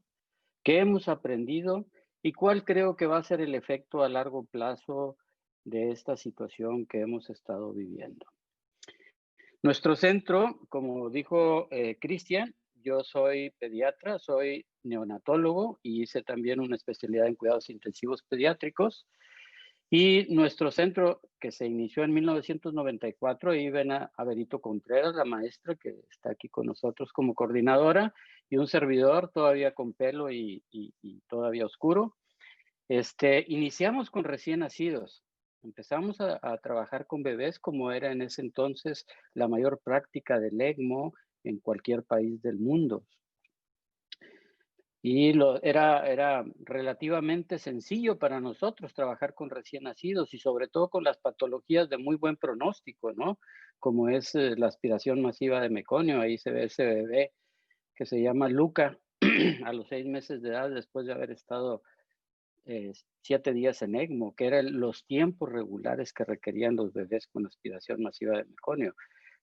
qué hemos aprendido y cuál creo que va a ser el efecto a largo plazo de esta situación que hemos estado viviendo. Nuestro centro, como dijo Cristian, yo soy pediatra, soy neonatólogo y hice también una especialidad en cuidados intensivos pediátricos. Y nuestro centro, que se inició en 1994, ahí ven a Berito Contreras, la maestra que está aquí con nosotros como coordinadora, y un servidor todavía con pelo y todavía oscuro. Iniciamos con recién nacidos. Empezamos a trabajar con bebés, como era en ese entonces la mayor práctica del ECMO en cualquier país del mundo. Y era relativamente sencillo para nosotros trabajar con recién nacidos y sobre todo con las patologías de muy buen pronóstico, ¿no? Como es la aspiración masiva de meconio. Ahí se ve ese bebé que se llama Luca a los 6 meses de edad, después de haber estado 7 días en ECMO, que eran los tiempos regulares que requerían los bebés con aspiración masiva de meconio.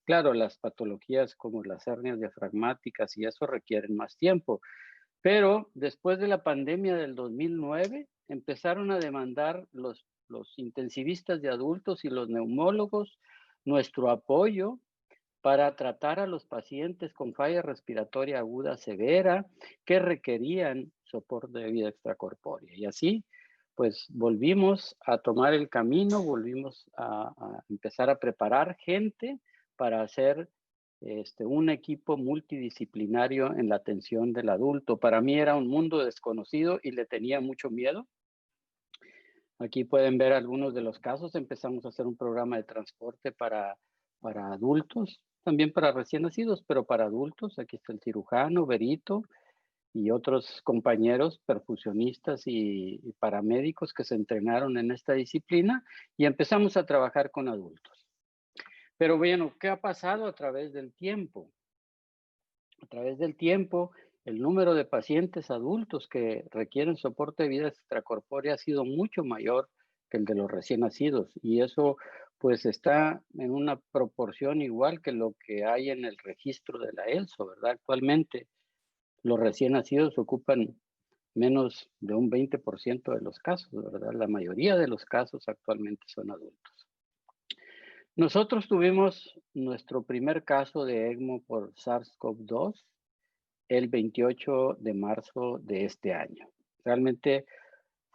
Claro, las patologías como las hernias diafragmáticas y eso requieren más tiempo. Pero después de la pandemia del 2009, empezaron a demandar los intensivistas de adultos y los neumólogos nuestro apoyo para tratar a los pacientes con falla respiratoria aguda severa que requerían soporte de vida extracorpórea. Y así, pues volvimos a tomar el camino, volvimos a empezar a preparar gente para hacer un equipo multidisciplinario en la atención del adulto. Para mí era un mundo desconocido y le tenía mucho miedo. Aquí pueden ver algunos de los casos. Empezamos a hacer un programa de transporte para adultos, también para recién nacidos, pero para adultos. Aquí está el cirujano, Berito, y otros compañeros perfusionistas y paramédicos que se entrenaron en esta disciplina, y empezamos a trabajar con adultos. Pero bueno, ¿qué ha pasado a través del tiempo? A través del tiempo, el número de pacientes adultos que requieren soporte de vida extracorpórea ha sido mucho mayor que el de los recién nacidos, y eso pues está en una proporción igual que lo que hay en el registro de la ELSO, ¿verdad? Actualmente los recién nacidos ocupan menos de un 20% de los casos, ¿verdad? La mayoría de los casos actualmente son adultos. Nosotros tuvimos nuestro primer caso de ECMO por SARS-CoV-2 el 28 de marzo de este año. Realmente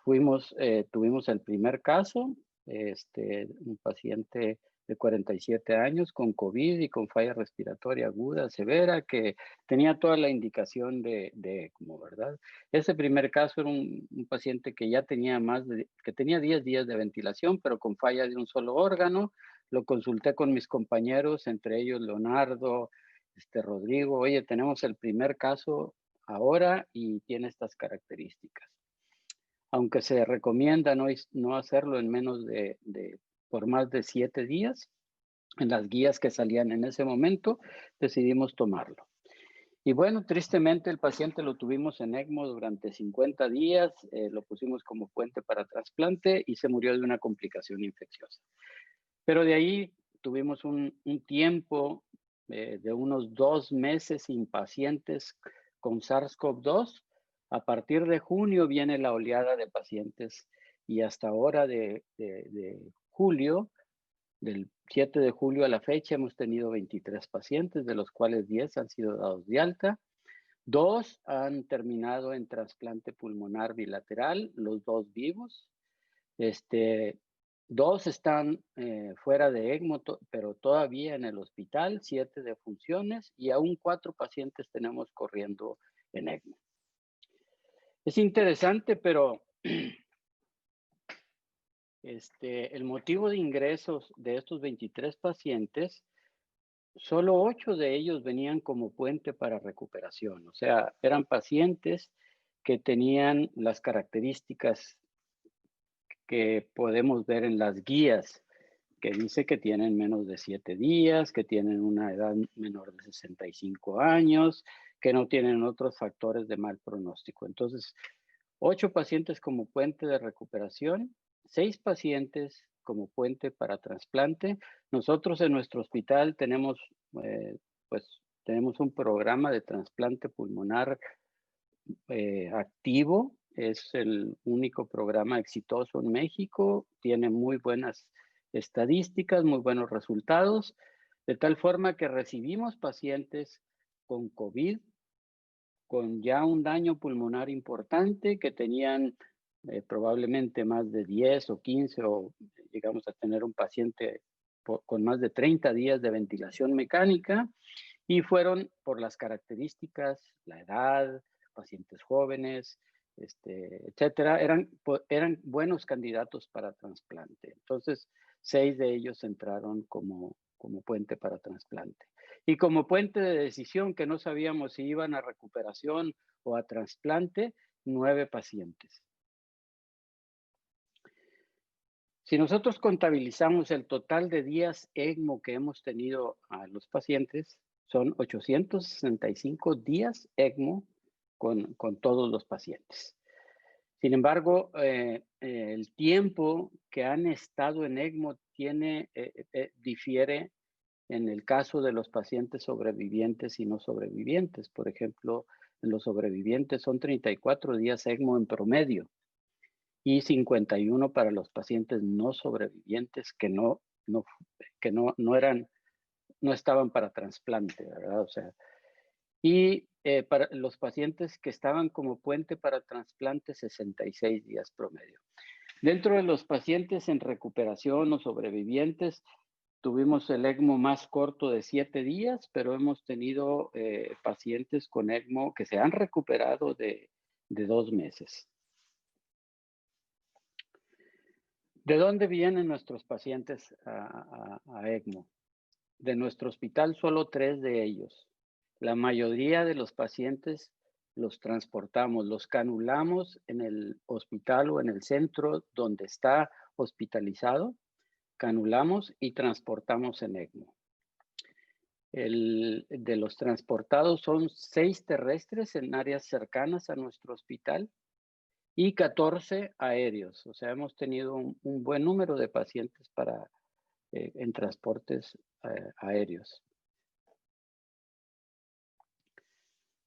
tuvimos el primer caso, un paciente de 47 años con COVID y con falla respiratoria aguda severa que tenía toda la indicación de ECMO, ¿verdad? Ese primer caso era un paciente que ya tenía que tenía 10 días de ventilación, pero con falla de un solo órgano. Lo consulté con mis compañeros, entre ellos Leonardo, Rodrigo. Oye, tenemos el primer caso ahora y tiene estas características. Aunque se recomienda no hacerlo en menos por más de 7 días, en las guías que salían en ese momento, decidimos tomarlo. Y bueno, tristemente el paciente lo tuvimos en ECMO durante 50 días, lo pusimos como puente para trasplante y se murió de una complicación infecciosa. Pero de ahí tuvimos un tiempo de unos 2 meses sin pacientes con SARS-CoV-2. A partir de junio viene la oleada de pacientes y hasta ahora de julio, del 7 de julio a la fecha, hemos tenido 23 pacientes, de los cuales 10 han sido dados de alta. 2 han terminado en trasplante pulmonar bilateral, los 2 vivos. 2 están fuera de ECMO, pero todavía en el hospital, 7 de funciones, y aún 4 pacientes tenemos corriendo en ECMO. Es interesante, pero el motivo de ingresos de estos 23 pacientes, solo 8 de ellos venían como puente para recuperación. O sea, eran pacientes que tenían las características que podemos ver en las guías, que dice que tienen menos de 7 días, que tienen una edad menor de 65 años, que no tienen otros factores de mal pronóstico. Entonces, 8 pacientes como puente de recuperación, 6 pacientes como puente para trasplante. Nosotros en nuestro hospital tenemos un programa de trasplante pulmonar activo. Es el único programa exitoso en México. Tiene muy buenas estadísticas, muy buenos resultados, de tal forma que recibimos pacientes con COVID, con ya un daño pulmonar importante, que tenían probablemente más de 10 o 15 o llegamos a tener un paciente con más de 30 días de ventilación mecánica, y fueron por las características, la edad, pacientes jóvenes, etcétera, eran buenos candidatos para trasplante. Entonces, 6 de ellos entraron como puente para trasplante. Y como puente de decisión, que no sabíamos si iban a recuperación o a trasplante, 9 pacientes. Si nosotros contabilizamos el total de días ECMO que hemos tenido a los pacientes, son 865 días ECMO con todos los pacientes. Sin embargo, el tiempo que han estado en ECMO difiere en el caso de los pacientes sobrevivientes y no sobrevivientes. Por ejemplo, en los sobrevivientes son 34 días ECMO en promedio y 51 para los pacientes no sobrevivientes que no estaban para trasplante, ¿verdad? O sea, y para los pacientes que estaban como puente para trasplante, 66 días promedio. Dentro de los pacientes en recuperación o sobrevivientes, tuvimos el ECMO más corto de 7 días, pero hemos tenido pacientes con ECMO que se han recuperado de 2 meses. ¿De dónde vienen nuestros pacientes a ECMO? De nuestro hospital, solo 3 de ellos. La mayoría de los pacientes los transportamos, los canulamos en el hospital o en el centro donde está hospitalizado, canulamos y transportamos en ECMO. De los transportados son 6 terrestres en áreas cercanas a nuestro hospital y 14 aéreos. O sea, hemos tenido un buen número de pacientes en transportes aéreos.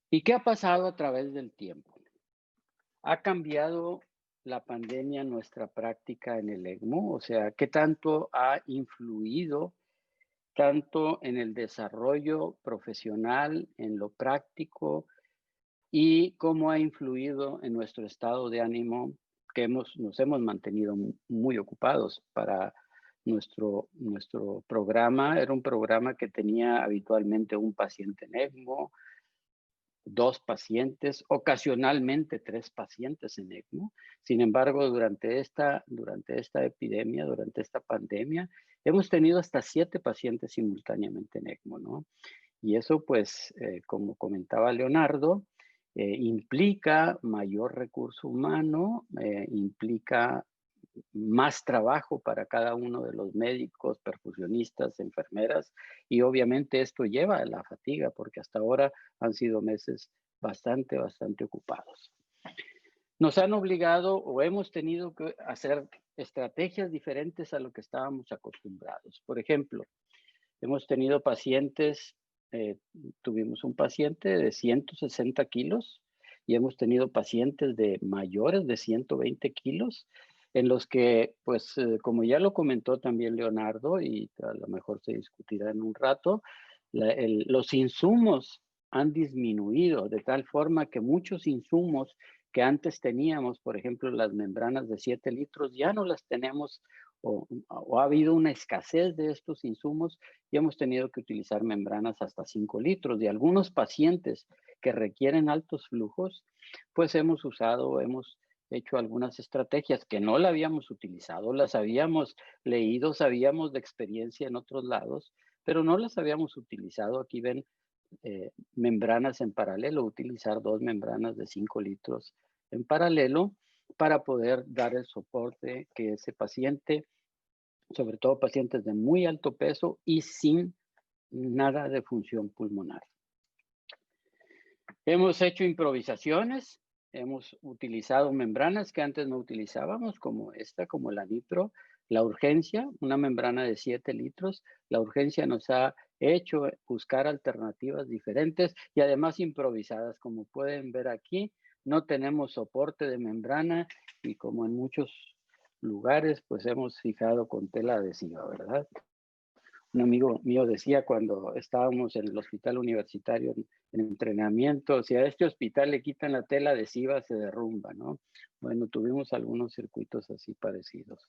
¿Y qué ha pasado a través del tiempo? ¿Ha cambiado la pandemia nuestra práctica en el ECMO? O sea, ¿qué tanto ha influido tanto en el desarrollo profesional, en lo práctico, y cómo ha influido en nuestro estado de ánimo, que nos hemos mantenido muy ocupados? Para nuestro programa, era un programa que tenía habitualmente un paciente en ECMO, 2 pacientes, ocasionalmente 3 pacientes en ECMO. Sin embargo, durante esta epidemia, durante esta pandemia, hemos tenido hasta 7 pacientes simultáneamente en ECMO, ¿no? Y eso, pues, como comentaba Leonardo, implica mayor recurso humano, implica más trabajo para cada uno de los médicos, perfusionistas, enfermeras, y obviamente esto lleva a la fatiga, porque hasta ahora han sido meses bastante ocupados. Nos han obligado o hemos tenido que hacer estrategias diferentes a lo que estábamos acostumbrados. Por ejemplo, hemos tenido pacientes, tuvimos un paciente de 160 kilos y hemos tenido pacientes de mayores de 120 kilos, en los que, pues, como ya lo comentó también Leonardo, y a lo mejor se discutirá en un rato, los insumos han disminuido de tal forma que muchos insumos que antes teníamos, por ejemplo, las membranas de 7 litros, ya no las tenemos, o ha habido una escasez de estos insumos y hemos tenido que utilizar membranas hasta 5 litros. Y algunos pacientes que requieren altos flujos, pues hemos hecho algunas estrategias que no la habíamos utilizado, las habíamos leído, sabíamos de experiencia en otros lados, pero no las habíamos utilizado. Aquí ven membranas en paralelo, utilizar 2 membranas de 5 litros en paralelo para poder dar el soporte que ese paciente, sobre todo pacientes de muy alto peso y sin nada de función pulmonar. Hemos hecho improvisaciones, hemos utilizado membranas que antes no utilizábamos, como esta, como la Nitro. La urgencia, una membrana de 7 litros, la urgencia nos ha hecho buscar alternativas diferentes y además improvisadas. Como pueden ver aquí, no tenemos soporte de membrana y como en muchos lugares, pues hemos fijado con tela adhesiva, ¿verdad? Un amigo mío decía cuando estábamos en el hospital universitario en entrenamiento, si a este hospital le quitan la tela adhesiva se derrumba, ¿no? Bueno, tuvimos algunos circuitos así parecidos.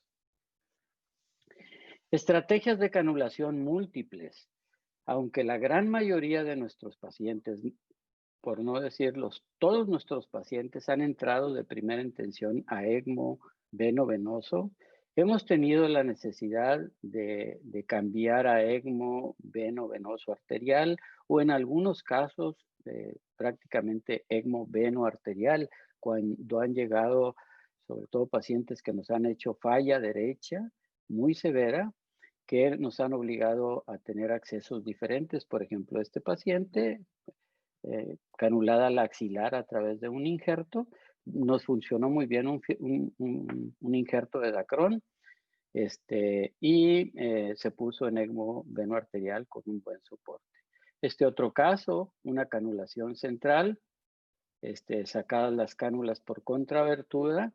Estrategias de canulación múltiples. Aunque la gran mayoría de nuestros pacientes, por no decirlos, todos nuestros pacientes han entrado de primera intención a ECMO veno-venoso, hemos tenido la necesidad de cambiar a ECMO veno-venoso arterial o en algunos casos prácticamente ECMO veno-arterial cuando han llegado sobre todo pacientes que nos han hecho falla derecha muy severa, que nos han obligado a tener accesos diferentes. Por ejemplo, este paciente, canulada la axilar a través de un injerto, nos funcionó muy bien un injerto de Dacron, y se puso en ECMO veno-arterial con un buen soporte. Este otro caso, una canulación central, sacadas las cánulas por contraabertura,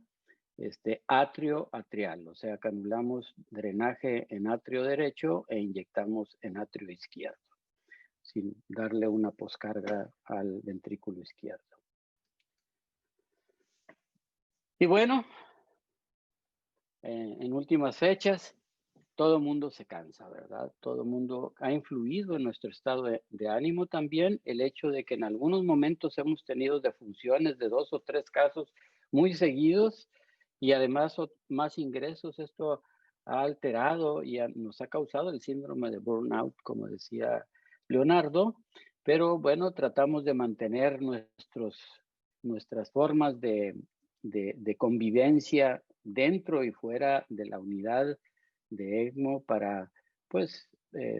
atrio-atrial, o sea, canulamos drenaje en atrio derecho e inyectamos en atrio izquierdo, sin darle una poscarga al ventrículo izquierdo. Y bueno, en últimas fechas, todo el mundo se cansa, ¿verdad? Todo el mundo ha influido en nuestro estado de ánimo también, el hecho de que en algunos momentos hemos tenido defunciones de 2 o 3 casos muy seguidos, y además más ingresos. Esto ha alterado y nos ha causado el síndrome de burnout, como decía Leonardo, pero bueno, tratamos de mantener nuestras formas de convivencia dentro y fuera de la unidad de ECMO para pues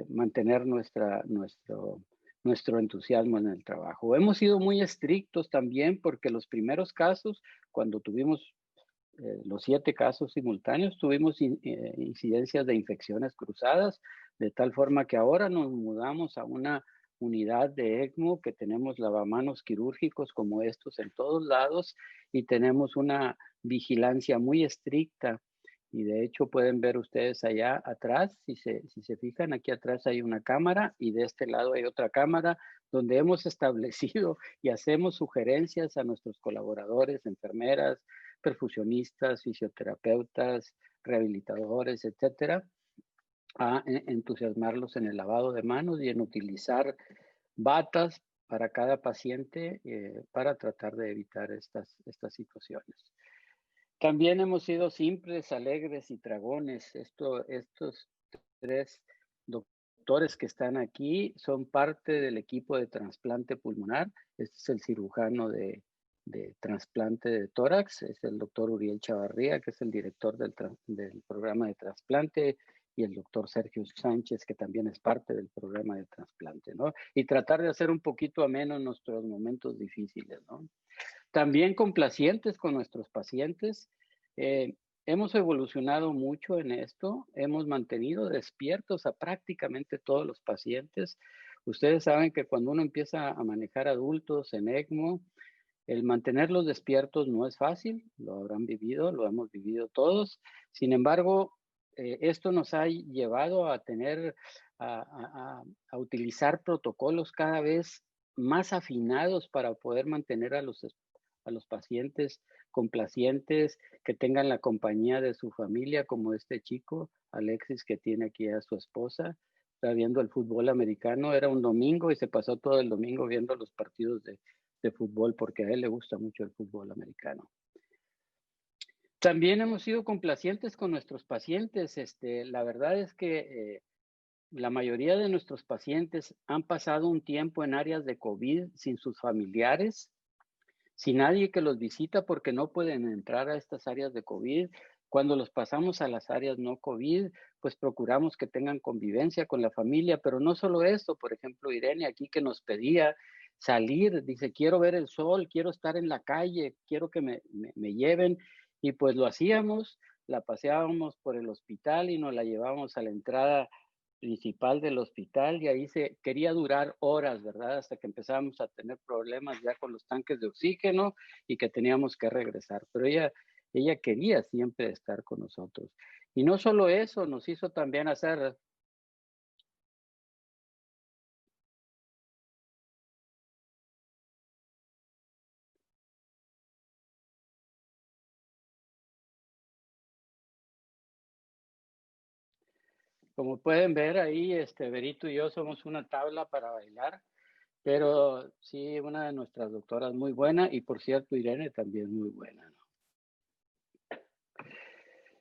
mantener nuestro entusiasmo en el trabajo. Hemos sido muy estrictos también porque los primeros casos, cuando tuvimos los 7 casos simultáneos, tuvimos incidencias de infecciones cruzadas, de tal forma que ahora nos mudamos a una unidad de ECMO que tenemos lavamanos quirúrgicos como estos en todos lados y tenemos una vigilancia muy estricta. Y de hecho pueden ver ustedes allá atrás, si se fijan, aquí atrás hay una cámara y de este lado hay otra cámara donde hemos establecido y hacemos sugerencias a nuestros colaboradores, enfermeras, perfusionistas, fisioterapeutas, rehabilitadores, etcétera, a entusiasmarlos en el lavado de manos y en utilizar batas para cada paciente para tratar de evitar estas situaciones. También hemos sido simples, alegres y dragones. Estos 3 doctores que están aquí son parte del equipo de trasplante pulmonar. Este es el cirujano de trasplante de tórax, es el doctor Uriel Chavarría, que es el director del programa de trasplante, y el doctor Sergio Sánchez, que también es parte del programa de trasplante, ¿no? Y tratar de hacer un poquito ameno nuestros momentos difíciles, ¿no? También complacientes con nuestros pacientes. Hemos evolucionado mucho en esto. Hemos mantenido despiertos a prácticamente todos los pacientes. Ustedes saben que cuando uno empieza a manejar adultos en ECMO, el mantenerlos despiertos no es fácil. Lo habrán vivido, lo hemos vivido todos. Sin embargo, esto nos ha llevado a a utilizar protocolos cada vez más afinados para poder mantener a los pacientes complacientes, que tengan la compañía de su familia, como este chico, Alexis, que tiene aquí a su esposa. Está viendo el fútbol americano, era un domingo y se pasó todo el domingo viendo los partidos de fútbol porque a él le gusta mucho el fútbol americano. También hemos sido complacientes con nuestros pacientes. La verdad es que la mayoría de nuestros pacientes han pasado un tiempo en áreas de COVID sin sus familiares, sin nadie que los visita porque no pueden entrar a estas áreas de COVID. Cuando los pasamos a las áreas no COVID, pues procuramos que tengan convivencia con la familia, pero no solo eso. Por ejemplo, Irene aquí que nos pedía salir, dice, quiero ver el sol, quiero estar en la calle, quiero que me lleven, y pues lo hacíamos, la paseábamos por el hospital y nos la llevábamos a la entrada principal del hospital y ahí se quería durar horas, ¿verdad? Hasta que empezábamos a tener problemas ya con los tanques de oxígeno y que teníamos que regresar. Pero ella quería siempre estar con nosotros. Y no solo eso, nos hizo también hacer... Como pueden ver ahí, Berito y yo somos una tabla para bailar, pero sí, una de nuestras doctoras muy buena y por cierto, Irene también muy buena, ¿no?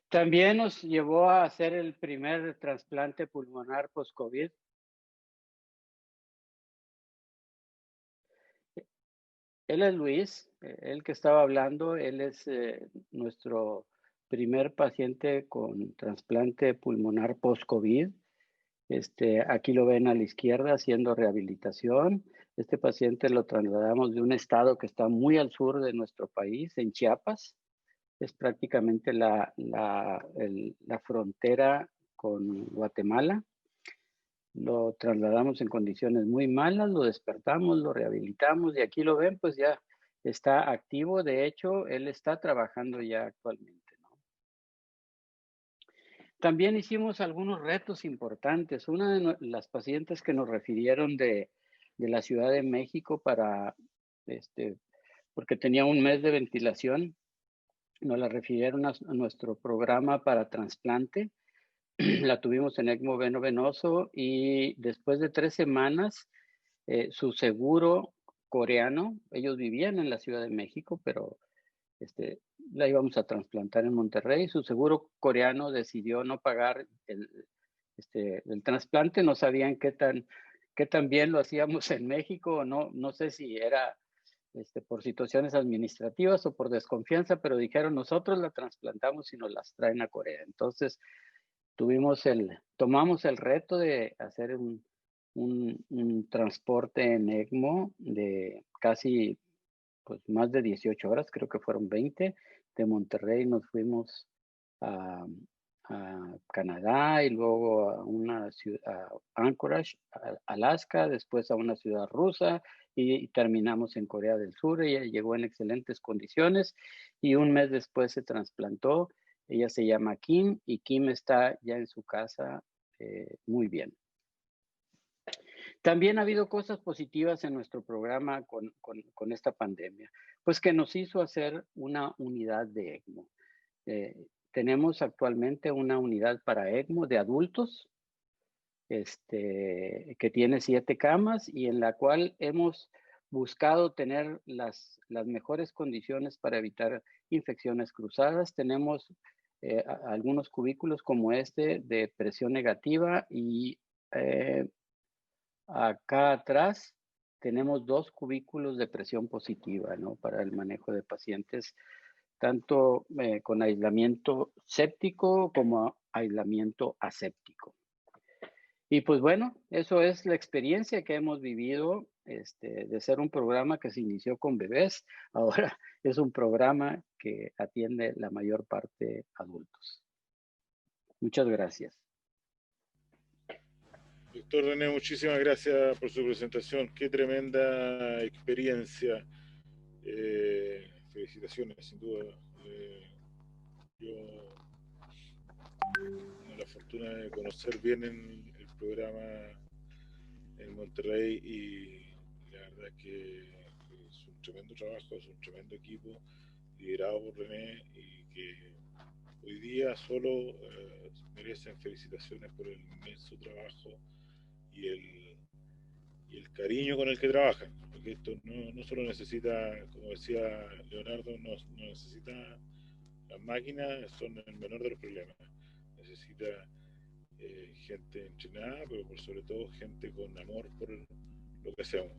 También nos llevó a hacer el primer trasplante pulmonar post-COVID. Él es Luis, el que estaba hablando, él es nuestro primer paciente con trasplante pulmonar post-COVID. Aquí lo ven a la izquierda haciendo rehabilitación. Este paciente lo trasladamos de un estado que está muy al sur de nuestro país, en Chiapas. Es prácticamente la frontera con Guatemala. Lo trasladamos en condiciones muy malas, lo despertamos, lo rehabilitamos y aquí lo ven, pues ya está activo. De hecho, él está trabajando ya actualmente, ¿no? También hicimos algunos retos importantes. Una de las pacientes que nos refirieron de la Ciudad de México porque tenía un mes de ventilación, nos la refirieron a nuestro programa para trasplante. La tuvimos en ECMO veno-venoso y después de 3 semanas, su seguro coreano, ellos vivían en la Ciudad de México, pero la íbamos a trasplantar en Monterrey. Su seguro coreano decidió no pagar el trasplante. No sabían qué tan bien lo hacíamos en México, o no sé si era por situaciones administrativas o por desconfianza, pero dijeron, nosotros la trasplantamos y nos las traen a Corea. Entonces tomamos el reto de hacer un transporte en ECMO de casi pues más de 18 horas, creo que fueron 20. De Monterrey nos fuimos a Canadá y luego a una ciudad, a Anchorage, Alaska, después a una ciudad rusa y terminamos en Corea del Sur. Ella llegó en excelentes condiciones y un mes después se trasplantó. Ella se llama Kim y Kim está ya en su casa muy bien. También ha habido cosas positivas en nuestro programa con esta pandemia, pues que nos hizo hacer una unidad de ECMO. Tenemos actualmente una unidad para ECMO de adultos, que tiene 7 camas y en la cual hemos buscado tener las mejores condiciones para evitar infecciones cruzadas. Tenemos algunos cubículos como este de presión negativa y acá atrás tenemos 2 cubículos de presión positiva, ¿no? Para el manejo de pacientes, tanto con aislamiento séptico como aislamiento aséptico. Y pues bueno, eso es la experiencia que hemos vivido de ser un programa que se inició con bebés. Ahora es un programa que atiende la mayor parte adultos. Muchas gracias. Doctor René, muchísimas gracias por su presentación. Qué tremenda experiencia. Felicitaciones, sin duda. Yo tengo la fortuna de conocer bien el programa en Monterrey y la verdad es que es un tremendo trabajo, es un tremendo equipo liderado por René y que hoy día solo merecen felicitaciones por el inmenso trabajo y el cariño con el que trabajan, porque esto no solo necesita, como decía Leonardo, no necesita las máquinas, son el menor de los problemas, necesita gente entrenada, pero por sobre todo gente con amor por lo que hacemos.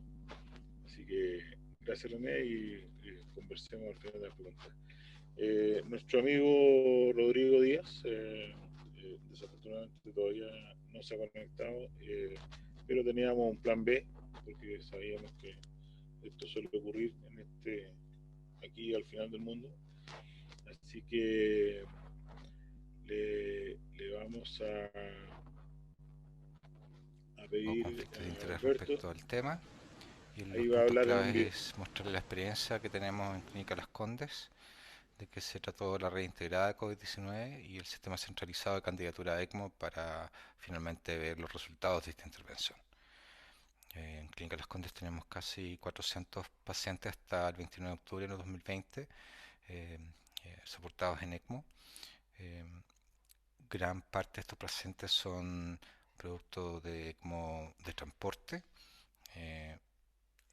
Así que gracias René y conversemos al final de la pregunta. Nuestro amigo Rodrigo Díaz, desafortunadamente todavía no se ha conectado, pero teníamos un plan B, porque sabíamos que esto suele ocurrir aquí al final del mundo. Así que le vamos a pedir conflicto de interés Alberto, respecto al tema. Y ahí los va a puntos hablar claves es mostrarle la experiencia que tenemos en Clínica Las Condes, de que se trató la red integrada de COVID-19 y el sistema centralizado de candidatura a ECMO para finalmente ver los resultados de esta intervención. En Clínica Las Condes tenemos casi 400 pacientes hasta el 29 de octubre de 2020 soportados en ECMO. Gran parte de estos pacientes son producto de ECMO de transporte.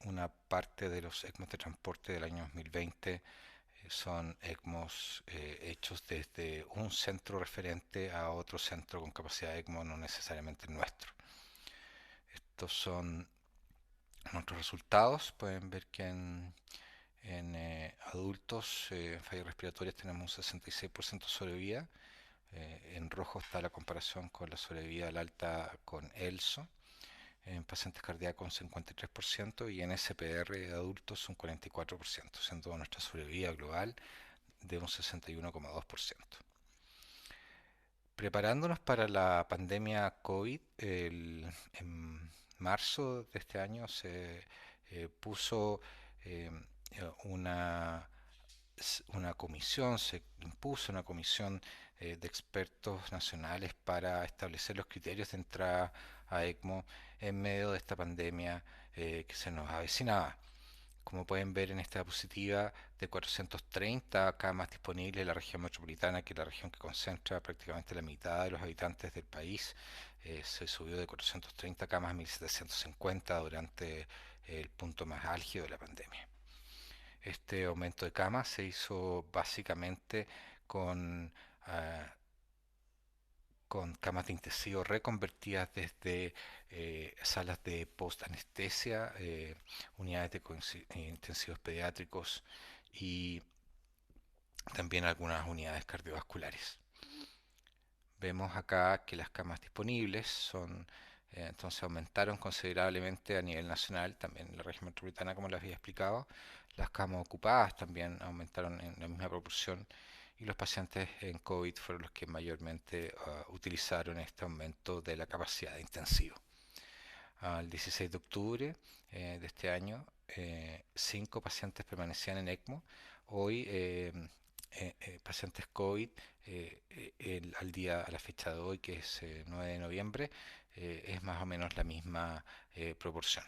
Una parte de los ECMOs de transporte del año 2020 son ECMOs hechos desde un centro referente a otro centro con capacidad de ECMO, no necesariamente el nuestro. Estos son nuestros resultados. Pueden ver que en adultos en fallas respiratorias tenemos un 66% de sobrevida. En rojo está la comparación con la sobrevida al alta con ELSO. En pacientes cardíacos un 53% y en SPR de adultos un 44%, siendo nuestra sobrevida global de un 61,2%. Preparándonos para la pandemia COVID, en marzo de este año se puso una comisión, se impuso una comisión de expertos nacionales para establecer los criterios de entrada a ECMO en medio de esta pandemia que se nos avecinaba. Como pueden ver en esta diapositiva, de 430 camas disponibles en la región metropolitana, que es la región que concentra prácticamente la mitad de los habitantes del país, se subió de 430 camas a 1750 durante el punto más álgido de la pandemia. Este aumento de camas se hizo básicamente con camas de intensivo reconvertidas desde salas de post-anestesia, unidades de intensivos pediátricos y también algunas unidades cardiovasculares. Vemos acá que las camas disponibles son, entonces aumentaron considerablemente a nivel nacional, también en la región metropolitana, como les había explicado. Las camas ocupadas también aumentaron en la misma proporción y los pacientes en COVID fueron los que mayormente utilizaron este aumento de la capacidad de intensivo. Al 16 de octubre de este año, 5 pacientes permanecían en ECMO. Hoy, pacientes COVID, a la fecha de hoy, que es 9 de noviembre, es más o menos la misma proporción.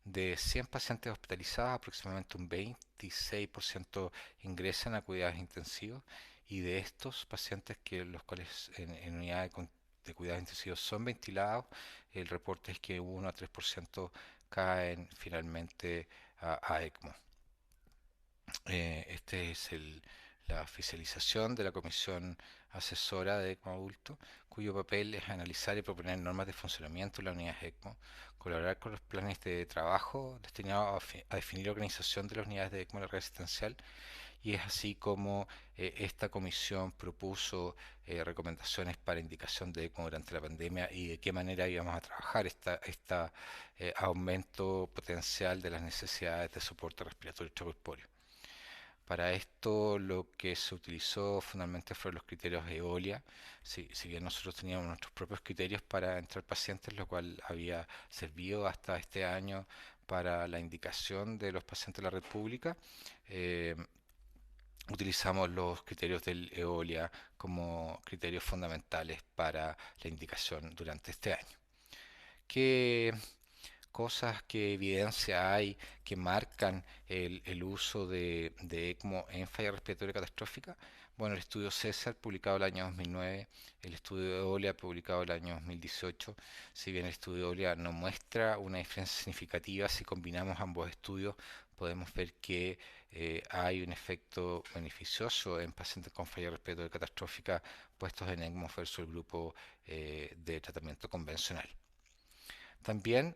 De 100 pacientes hospitalizados, aproximadamente un 26% ingresan a cuidados intensivos, y de estos pacientes los cuales en unidades de cuidados intensivos son ventilados, el reporte es que 1 a 3% caen finalmente a ECMO. Este es la oficialización de la Comisión Asesora de ECMO Adulto, cuyo papel es analizar y proponer normas de funcionamiento de la unidad ECMO, colaborar con los planes de trabajo destinados a definir la organización de las unidades de ECMO en la red asistencial, y es así como esta comisión propuso recomendaciones para indicación de ECMO durante la pandemia y de qué manera íbamos a trabajar este aumento potencial de las necesidades de soporte respiratorio extracorpóreo. Para esto lo que se utilizó fundamentalmente fueron los criterios EOLIA. Si bien nosotros teníamos nuestros propios criterios para entrar pacientes, lo cual había servido hasta este año para la indicación de los pacientes de la red pública, utilizamos los criterios del EOLIA como criterios fundamentales para la indicación durante este año. ¿Qué cosas, qué evidencia hay que marcan el uso de ECMO en falla respiratoria catastrófica? Bueno, el estudio CESAR, publicado el año 2009, el estudio EOLIA, publicado el año 2018. Si bien el estudio EOLIA no muestra una diferencia significativa, si combinamos ambos estudios podemos ver que hay un efecto beneficioso en pacientes con falla respiratoria catastrófica puestos en ECMO versus el grupo de tratamiento convencional. También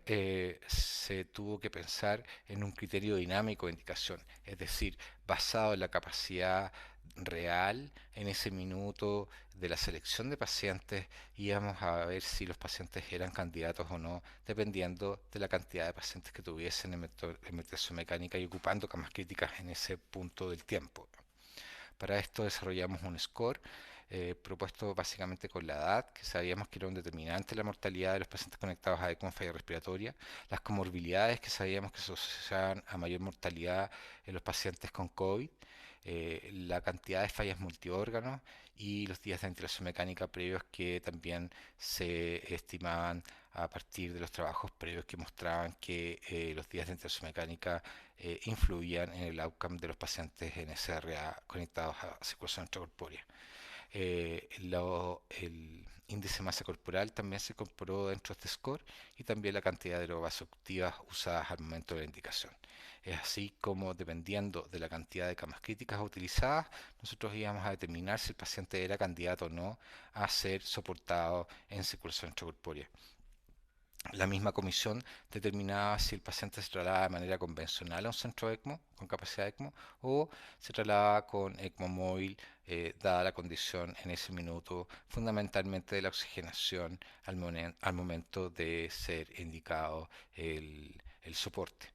se tuvo que pensar en un criterio dinámico de indicación, es decir, basado en la capacidad real en ese minuto de la selección de pacientes, íbamos a ver si los pacientes eran candidatos o no, dependiendo de la cantidad de pacientes que tuviesen en ventilación mecánica y ocupando camas críticas en ese punto del tiempo. Para esto desarrollamos un score propuesto básicamente con la edad, que sabíamos que era un determinante de la mortalidad de los pacientes conectados a ECMO en falla respiratoria, las comorbilidades, que sabíamos que se asociaban a mayor mortalidad en los pacientes con COVID, la cantidad de fallas multiórganos y los días de ventilación mecánica previos, que también se estimaban a partir de los trabajos previos que mostraban que los días de ventilación mecánica influían en el outcome de los pacientes en SRA conectados a circulación extracorpórea. El índice de masa corporal también se incorporó dentro de este score, y también la cantidad de drogas vasoactivas usadas al momento de la indicación. Es así como, dependiendo de la cantidad de camas críticas utilizadas, nosotros íbamos a determinar si el paciente era candidato o no a ser soportado en circulación extracorpórea. La misma comisión determinaba si el paciente se trasladaba de manera convencional a un centro ECMO con capacidad ECMO o se trasladaba con ECMO móvil, dada la condición en ese minuto fundamentalmente de la oxigenación al momento de ser indicado el soporte.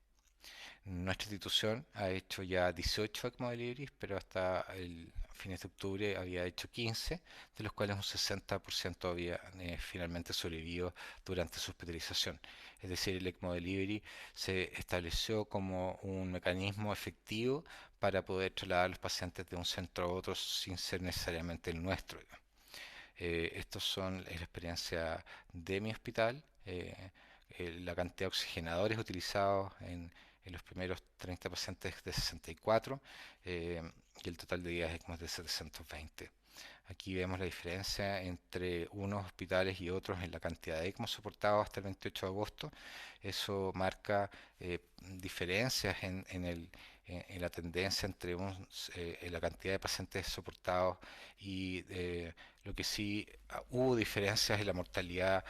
Nuestra institución ha hecho ya 18 ECMO deliveries, pero hasta el fines de octubre había hecho 15, de los cuales un 60% había finalmente sobrevivido durante su hospitalización. Es decir, el ECMO delivery se estableció como un mecanismo efectivo para poder trasladar a los pacientes de un centro a otro sin ser necesariamente el nuestro. Estos son la experiencia de mi hospital, la cantidad de oxigenadores utilizados en los primeros 30 pacientes de 64, y el total de días ECMO es de 720. Aquí vemos la diferencia entre unos hospitales y otros en la cantidad de ECMO soportados hasta el 28 de agosto. Eso marca diferencias en la tendencia entre en la cantidad de pacientes soportados y lo que sí hubo diferencias en la mortalidad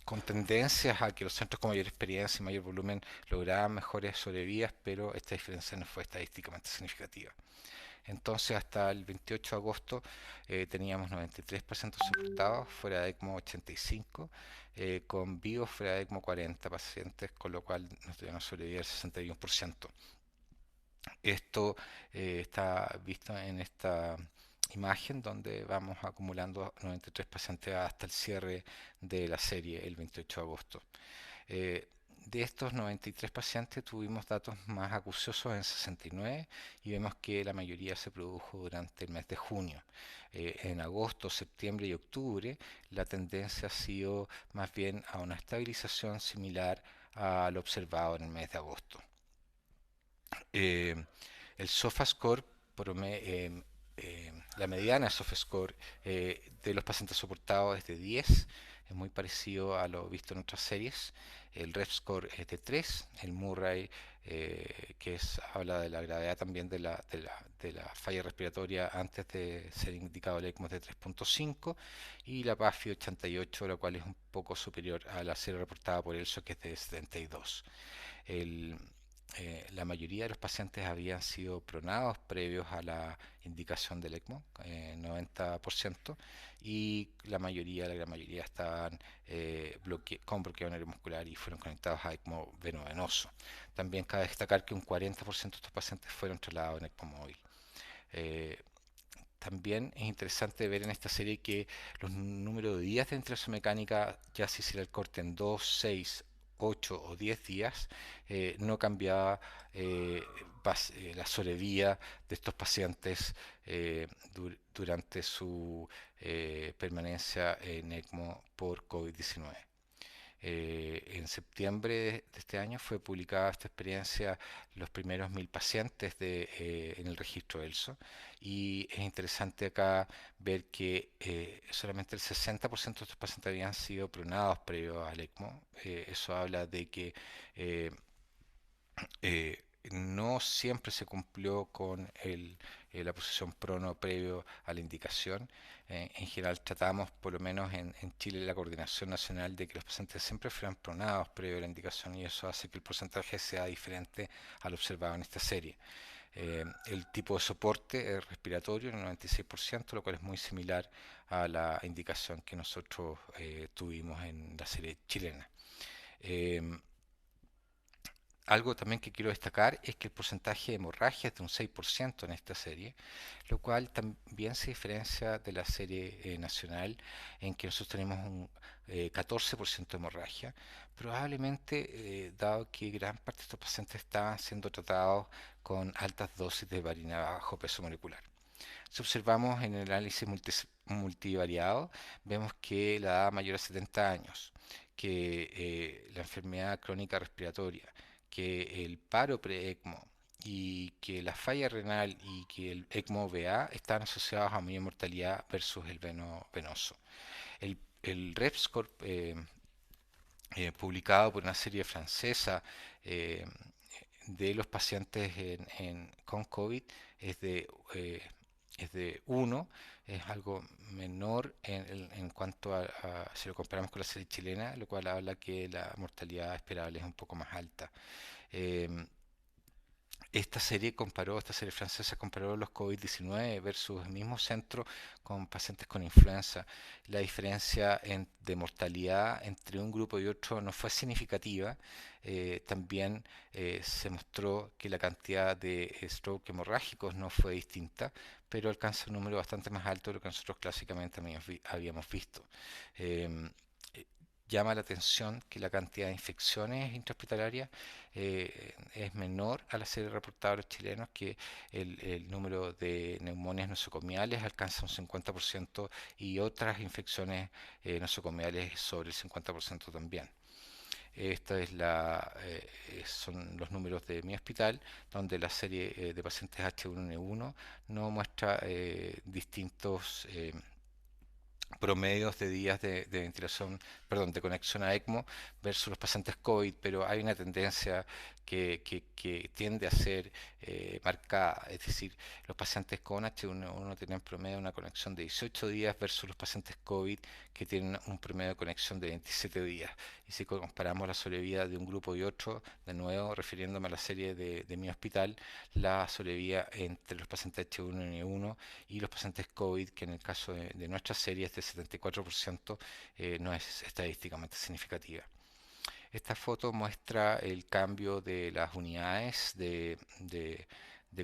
con tendencias a que los centros con mayor experiencia y mayor volumen lograban mejores sobrevidas, pero esta diferencia no fue estadísticamente significativa. Entonces, hasta el 28 de agosto teníamos 93% soportados, fuera de ECMO 85, con vivos fuera de ECMO 40 pacientes, con lo cual nos tuvieron sobrevivir el 61%. Esto está visto en esta imagen donde vamos acumulando 93 pacientes hasta el cierre de la serie el 28 de agosto. De estos 93 pacientes tuvimos datos más acuciosos en 69 y vemos que la mayoría se produjo durante el mes de junio. En agosto, septiembre y octubre la tendencia ha sido más bien a una estabilización similar a lo observado en el mes de agosto. El SOFA-score, la mediana SOFA-score de los pacientes soportados es de 10, es muy parecido a lo visto en otras series. El REF-score es de 3, el Murray, habla de la gravedad también de la falla respiratoria antes de ser indicado el ECMO, es de 3.5, y la PAFI 88, la cual es un poco superior a la serie reportada por ELSO, que es de 72. La mayoría de los pacientes habían sido pronados previos a la indicación del ECMO, 90%, y la gran mayoría estaban con bloqueo neuromuscular y fueron conectados a ECMO venoso. También cabe destacar que un 40% de estos pacientes fueron trasladados en ECMO móvil. También es interesante ver en esta serie que los números de días de ventilación mecánica, ya si se le corte en 2, 6, 8 o 10 días, no cambiaba la sobrevida de estos pacientes durante su permanencia en ECMO por COVID-19. En septiembre de este año fue publicada esta experiencia, los primeros 1000 pacientes en el registro ELSO, y es interesante acá ver que solamente el 60% de estos pacientes habían sido pronados previo al ECMO. Eso habla de que no siempre se cumplió con la posición prono previo a la indicación. En general tratamos, por lo menos en Chile, la coordinación nacional de que los pacientes siempre fueran pronados previo a la indicación, y eso hace que el porcentaje sea diferente al observado en esta serie. El tipo de soporte es respiratorio, el 96%, lo cual es muy similar a la indicación que nosotros tuvimos en la serie chilena. Algo también que quiero destacar es que el porcentaje de hemorragia es de un 6% en esta serie, lo cual también se diferencia de la serie nacional, en que nosotros tenemos un 14% de hemorragia, probablemente dado que gran parte de estos pacientes estaban siendo tratados con altas dosis de heparina bajo peso molecular. Si observamos en el análisis multivariado, vemos que la edad mayor a 70 años, que la enfermedad crónica respiratoria, que el paro pre-ECMO y que la falla renal y que el ECMO-VA están asociados a mayor mortalidad versus el venoso. El REF-score publicado por una serie francesa de los pacientes con COVID es de 1, es algo menor en cuanto a si lo comparamos con la serie chilena, lo cual habla que la mortalidad esperable es un poco más alta. Esta serie francesa comparó los COVID-19 versus el mismo centro con pacientes con influenza. La diferencia de mortalidad entre un grupo y otro no fue significativa. También se mostró que la cantidad de stroke hemorrágicos no fue distinta, pero alcanza un número bastante más alto de lo que nosotros clásicamente habíamos visto. Llama la atención que la cantidad de infecciones intrahospitalarias es menor a la serie reportada a los chilenos, que el número de neumonias nosocomiales alcanza un 50% y otras infecciones nosocomiales sobre el 50% también. Esta es son los números de mi hospital, donde la serie de pacientes H1N1 no muestra distintos promedios de días de ventilación, perdón, de conexión a ECMO versus los pacientes COVID, pero hay una tendencia que tiende a ser marcada, es decir, los pacientes con H1N1 tienen promedio una conexión de 18 días versus los pacientes COVID que tienen un promedio de conexión de 27 días. Y si comparamos la sobrevida de un grupo y otro, de nuevo refiriéndome a la serie de mi hospital, la sobrevida entre los pacientes H1N1 y los pacientes COVID, que en el caso de nuestra serie es de 74%, no es estadísticamente significativa. Esta foto muestra el cambio de las unidades de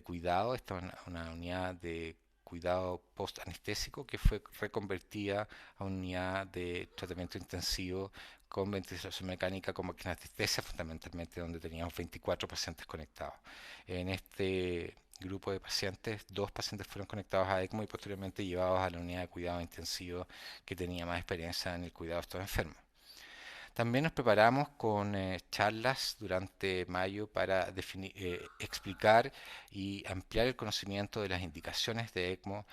cuidado. Esta es una unidad de cuidado post-anestésico que fue reconvertida a unidad de tratamiento intensivo con ventilación mecánica con máquinas de anestesia, fundamentalmente donde teníamos 24 pacientes conectados. En este grupo de pacientes, 2 pacientes fueron conectados a ECMO y posteriormente llevados a la unidad de cuidado intensivo que tenía más experiencia en el cuidado de estos enfermos. También nos preparamos con charlas durante mayo para explicar y ampliar el conocimiento de las indicaciones de ECMO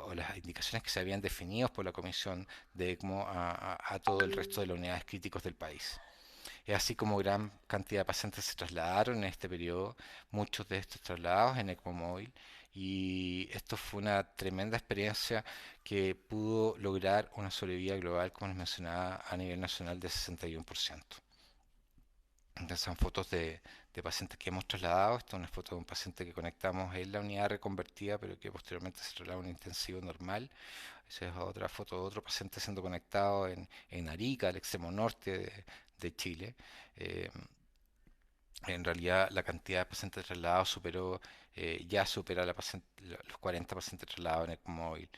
o las indicaciones que se habían definido por la Comisión de ECMO a todo el resto de las unidades críticas del país. Es así como gran cantidad de pacientes se trasladaron en este periodo, muchos de estos trasladados en ECMO móvil, y esto fue una tremenda experiencia que pudo lograr una sobrevida global, como les mencionaba, a nivel nacional de 61%. Estas son fotos de pacientes que hemos trasladado. Esta es una foto de un paciente que conectamos en la unidad reconvertida, pero que posteriormente se trasladó a un intensivo normal. Esa es otra foto de otro paciente siendo conectado en Arica, al extremo norte de Chile. En realidad la cantidad de pacientes trasladados ya supera los 40 pacientes trasladados en ECMO móvil.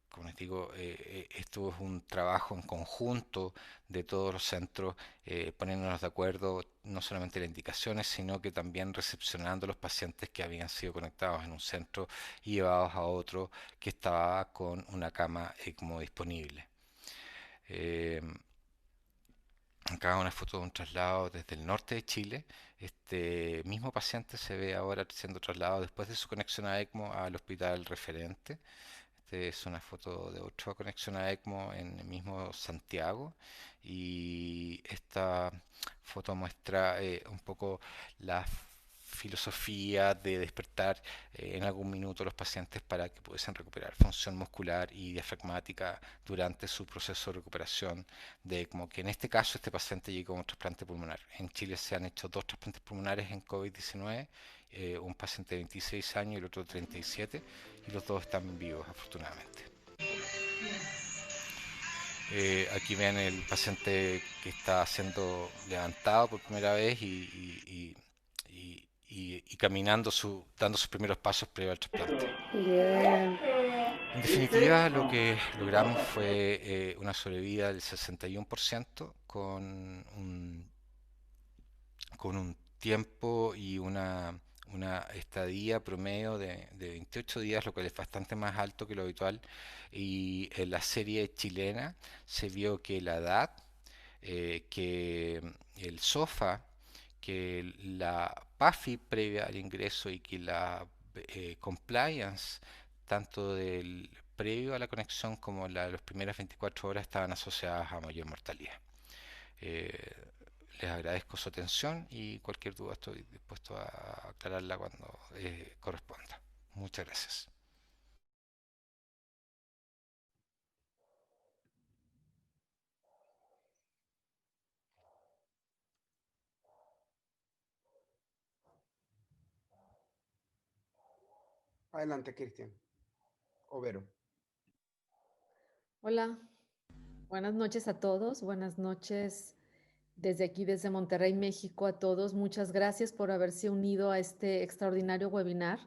Como les digo, esto es un trabajo en conjunto de todos los centros, poniéndonos de acuerdo no solamente en las indicaciones, sino que también recepcionando los pacientes que habían sido conectados en un centro y llevados a otro que estaba con una cama ECMO disponible. Acá una foto de un traslado desde el norte de Chile. Este mismo paciente se ve ahora siendo trasladado después de su conexión a ECMO al hospital referente. Esta es una foto de otra conexión a ECMO en el mismo Santiago. Y esta foto muestra un poco la filosofía de despertar en algún minuto a los pacientes para que pudiesen recuperar función muscular y diafragmática durante su proceso de recuperación de ECMO, que en este caso este paciente llegó con un trasplante pulmonar. En Chile se han hecho 2 trasplantes pulmonares en COVID-19, un paciente de 26 años y el otro de 37, y los 2 están vivos afortunadamente. Aquí ven el paciente que está siendo levantado por primera vez y caminando, dando sus primeros pasos previo al trasplante. En definitiva, lo que logramos fue una sobrevida del 61% con un tiempo y una estadía promedio de 28 días, lo cual es bastante más alto que lo habitual. Y en la serie chilena se vio que la edad, que el SOFA, que la PAFI previa al ingreso y que la compliance, tanto del previo a la conexión como la de las primeras 24 horas, estaban asociadas a mayor mortalidad. Les agradezco su atención y cualquier duda estoy dispuesto a aclararla cuando corresponda. Muchas gracias. Adelante, Cristian. Overo. Hola, buenas noches a todos. Buenas noches desde aquí, desde Monterrey, México, a todos. Muchas gracias por haberse unido a este extraordinario webinar.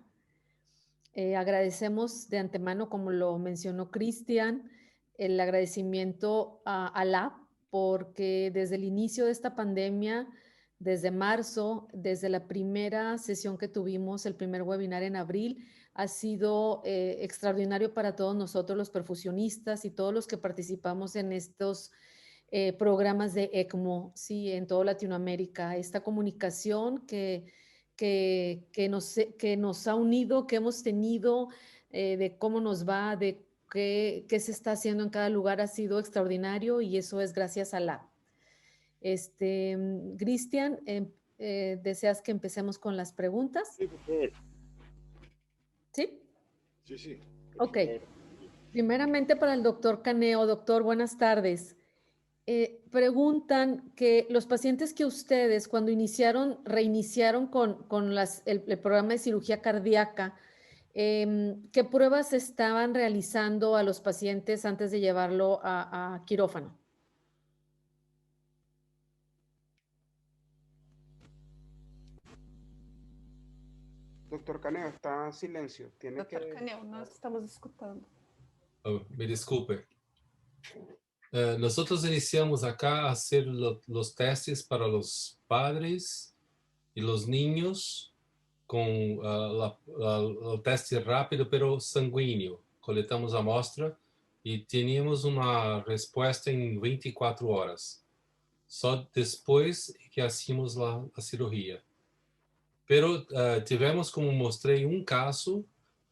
Agradecemos de antemano, como lo mencionó Cristian, el agradecimiento a LAB, porque desde el inicio de esta pandemia, desde marzo, desde la primera sesión que tuvimos, el primer webinar en abril, ha sido extraordinario para todos nosotros los perfusionistas y todos los que participamos en estos programas de ECMO, sí, en toda Latinoamérica. Esta comunicación que nos ha unido, que hemos tenido, de cómo nos va, de qué se está haciendo en cada lugar ha sido extraordinario y eso es gracias a la. Cristian, ¿deseas que empecemos con las preguntas? Sí, por favor. ¿Sí? Sí, sí. Ok. Favor. Primeramente para el doctor Caneo. Doctor, buenas tardes. Preguntan que los pacientes que ustedes cuando reiniciaron con el programa de cirugía cardíaca, ¿qué pruebas estaban realizando a los pacientes antes de llevarlo a quirófano? Doctor Caneo, está en silencio. Tiene Doctor que... Caneo, no estamos escuchando. Oh, me disculpe. Nosotros iniciamos acá a hacer los testes para los padres y los niños con el teste rápido pero sanguíneo. Coletamos amostra y teníamos una respuesta en 24 horas. Só después que hacíamos la cirugía. Pero tivemos, como mostrei, um caso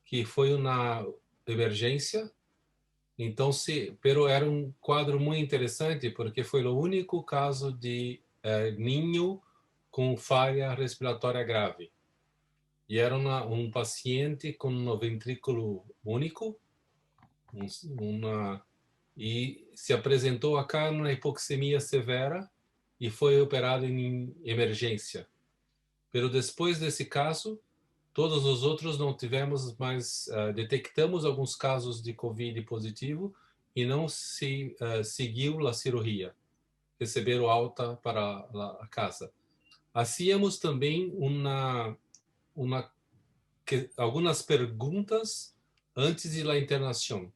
que foi uma emergência. Então, pero era um quadro muito interessante porque foi o único caso de ninho com falha respiratória grave. E era um paciente com um ventrículo único, e se apresentou acá numa hipoxemia severa e foi operado em emergência. Pero depois desse caso, todos os outros não tivemos mais, detectamos alguns casos de Covid positivo e não se seguiu a cirurgia. Receberam alta para a casa. Hacíamos também algumas perguntas antes de la internação,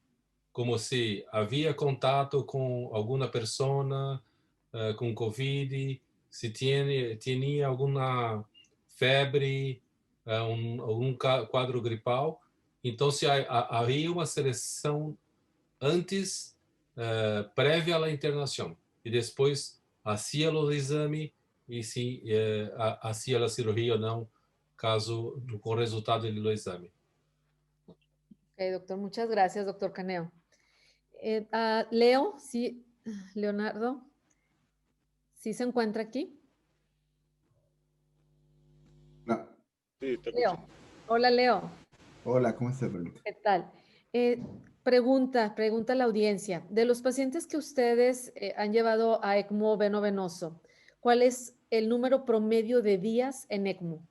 como se havia contato com alguma pessoa com Covid, se tinha alguma febre, algum quadro gripal. Então, se havia uma seleção antes, prévia à internação, e depois fazia o exame e se fazia a cirurgia ou não, caso com o resultado do exame. Ok, doctor, muchas gracias, doctor Caneo. Leo, sí, Leonardo, ¿sí se encuentra aquí? No. Sí, está Leo. escuchando. Hola, Leo. Hola, ¿cómo estás, Benito? ¿Qué tal? Pregunta a la audiencia. De los pacientes que ustedes han llevado a ECMO veno-venoso, ¿cuál es el número promedio de días en ECMO?